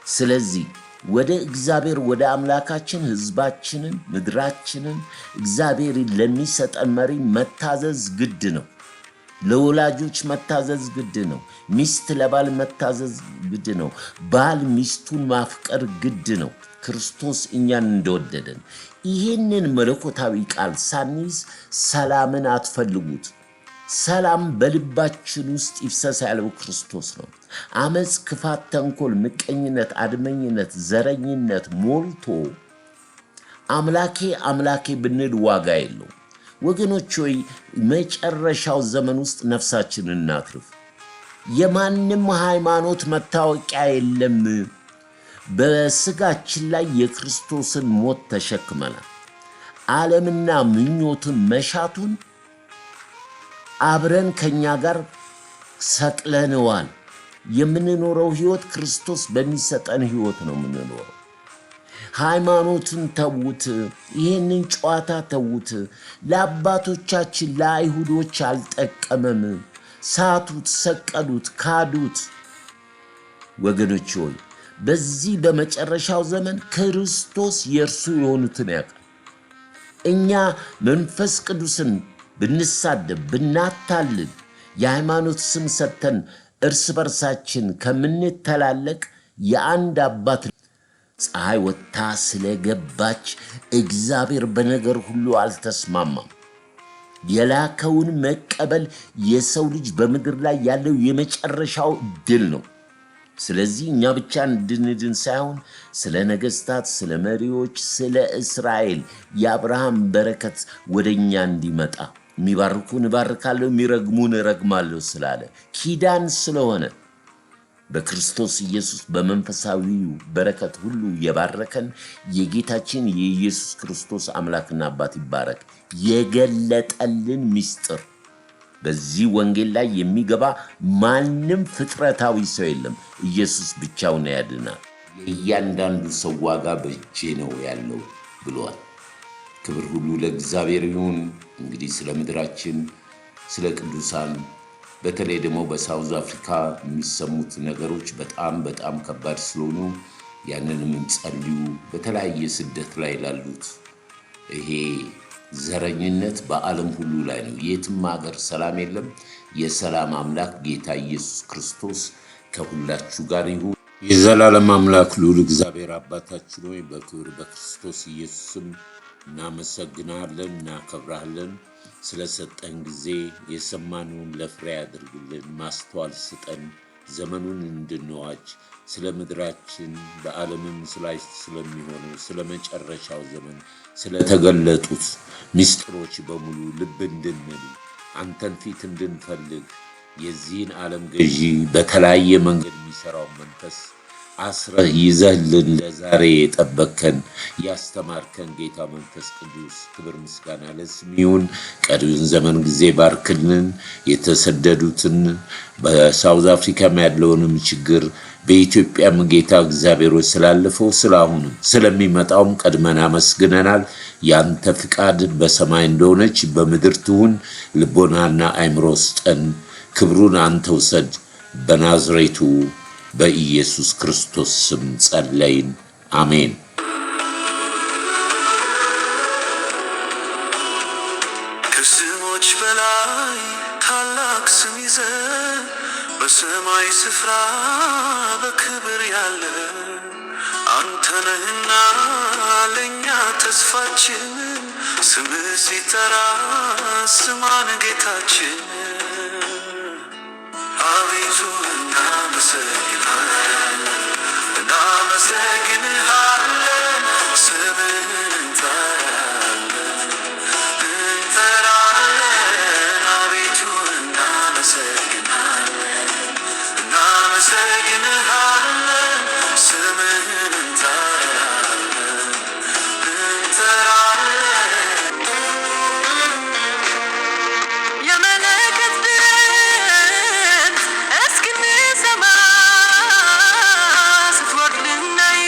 ስለዚህ ወደ እግዚአብሔር ወደ አምላካችን ሕዝባችንን፣ ምድራችንን እግዚአብሔር ለሚሰጠን መሪ መታዘዝ ግድ ነው። ለወላጆች መታዘዝ ግድ ነው። ሚስት ለባል መታዘዝ ግድ ነው። ባል ሚስቱን ማፍቀር ግድ ነው። ክርስቶስ እኛን እንደወደደን ይህንን መለኮታዊ ቃል ሳንይዝ ሰላምን አትፈልጉት። ሰላም በልባችን ውስጥ ይፍሰስ ያለው ክርስቶስ ነው። አመፅ፣ ክፋት፣ ተንኮል፣ ምቀኝነት፣ አድመኝነት፣ ዘረኝነት ሞልቶ አምላኬ አምላኬ ብንል ዋጋ የለው። ወገኖች ሆይ መጨረሻው ዘመን ውስጥ ነፍሳችንን እናትርፍ። የማንም ሃይማኖት መታወቂያ የለም። በስጋችን ላይ የክርስቶስን ሞት ተሸክመናል። ዓለምና ምኞቱን መሻቱን አብረን ከኛ ጋር ሰቅለነዋል። የምንኖረው ህይወት ክርስቶስ በሚሰጠን ህይወት ነው የምንኖረው። ሃይማኖትን ተዉት። ይህንን ጨዋታ ተዉት። ለአባቶቻችን ለአይሁዶች አልጠቀመም። ሳቱት፣ ሰቀሉት፣ ካዱት። ወገኖች ሆይ በዚህ በመጨረሻው ዘመን ክርስቶስ የእርሱ የሆኑትን ያውቃል። እኛ መንፈስ ቅዱስን ብንሳደብ ብናታልል የሃይማኖት ስም ሰጥተን እርስ በርሳችን ከምንተላለቅ የአንድ አባት ፀሐይ ወጥታ ስለገባች እግዚአብሔር በነገር ሁሉ አልተስማማም። የላከውን መቀበል የሰው ልጅ በምድር ላይ ያለው የመጨረሻው ድል ነው። ስለዚህ እኛ ብቻ እንድንድን ሳይሆን ስለ ነገስታት፣ ስለ መሪዎች፣ ስለ እስራኤል የአብርሃም በረከት ወደኛ እንዲመጣ የሚባርኩን እባርካለሁ፣ የሚረግሙን እረግማለሁ ስላለ ኪዳን ስለሆነ በክርስቶስ ኢየሱስ በመንፈሳዊው በረከት ሁሉ የባረከን የጌታችን የኢየሱስ ክርስቶስ አምላክና አባት ይባረክ። የገለጠልን ምስጢር በዚህ ወንጌል ላይ የሚገባ ማንም ፍጥረታዊ ሰው የለም። ኢየሱስ ብቻውን ያድናል። የእያንዳንዱ ሰው ዋጋ በእጄ ነው ያለው ብሏል። ክብር ሁሉ ለእግዚአብሔር ይሁን። እንግዲህ ስለ ምድራችን፣ ስለ ቅዱሳን፣ በተለይ ደግሞ በሳውዝ አፍሪካ የሚሰሙት ነገሮች በጣም ከባድ ስለሆኑ ያንንም እንጸልዩ። በተለያየ ስደት ላይ ላሉት ይሄ ዘረኝነት በዓለም ሁሉ ላይ ነው። የትም ሀገር ሰላም የለም። የሰላም አምላክ ጌታ ኢየሱስ ክርስቶስ ከሁላችሁ ጋር ይሁን። የዘላለም አምላክ ልዑል እግዚአብሔር አባታችን ሆይ በክብር በክርስቶስ ኢየሱስም እናመሰግናለን፣ እናከብራለን። ስለሰጠን ጊዜ የሰማነውን ለፍሬ ያድርግልን፣ ማስተዋል ስጠን፣ ዘመኑን እንድንዋጅ ስለ ምድራችን በዓለምም ላይ ስለሚሆነው ስለ መጨረሻው ዘመን ስለተገለጡት ምስጢሮች በሙሉ ልብ እንድንል አንተን ፊት እንድንፈልግ የዚህን ዓለም ገዢ በተለያየ መንገድ የሚሰራው መንፈስ አስረህ ይዘህልን ለዛሬ የጠበቅከን ያስተማርከን ጌታ መንፈስ ቅዱስ ክብር ምስጋና ለስም ይሁን። ቀሪውን ዘመን ጊዜ ባርክልን። የተሰደዱትን በሳውዝ አፍሪካም ያለውንም ችግር በኢትዮጵያም ጌታ እግዚአብሔር ስላለፈው ስላሁንም ስለሚመጣውም ቀድመን አመስግነናል። ያንተ ፍቃድ በሰማይ እንደሆነች በምድር ትሁን። ልቦናና አእምሮ ስጠን። ክብሩን አንተ ውሰድ። በናዝሬቱ በኢየሱስ ክርስቶስ ስም ጸለይን፣ አሜን። ከስሞች በላይ ታላቅ ስም ይዘህ በሰማይ ስፍራ በክብር ያለ አንተ ነህና ለእኛ ተስፋችን። ስምህ ሲጠራ ስማን ጌታችን። አቤቱ እናመሰግንሃለን፣ ስምህን እንጠራለን። አቤቱ እናመሰግንሃለን፣ ስምህን የመለከት ድምፅ እስክንሰማ ስትወርድ ልናይ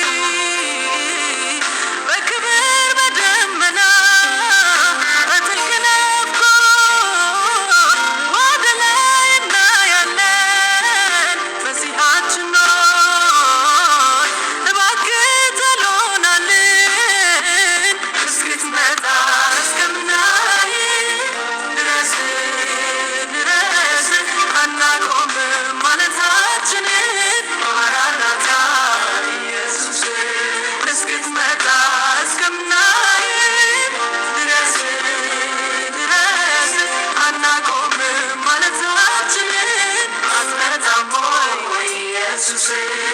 Jesus.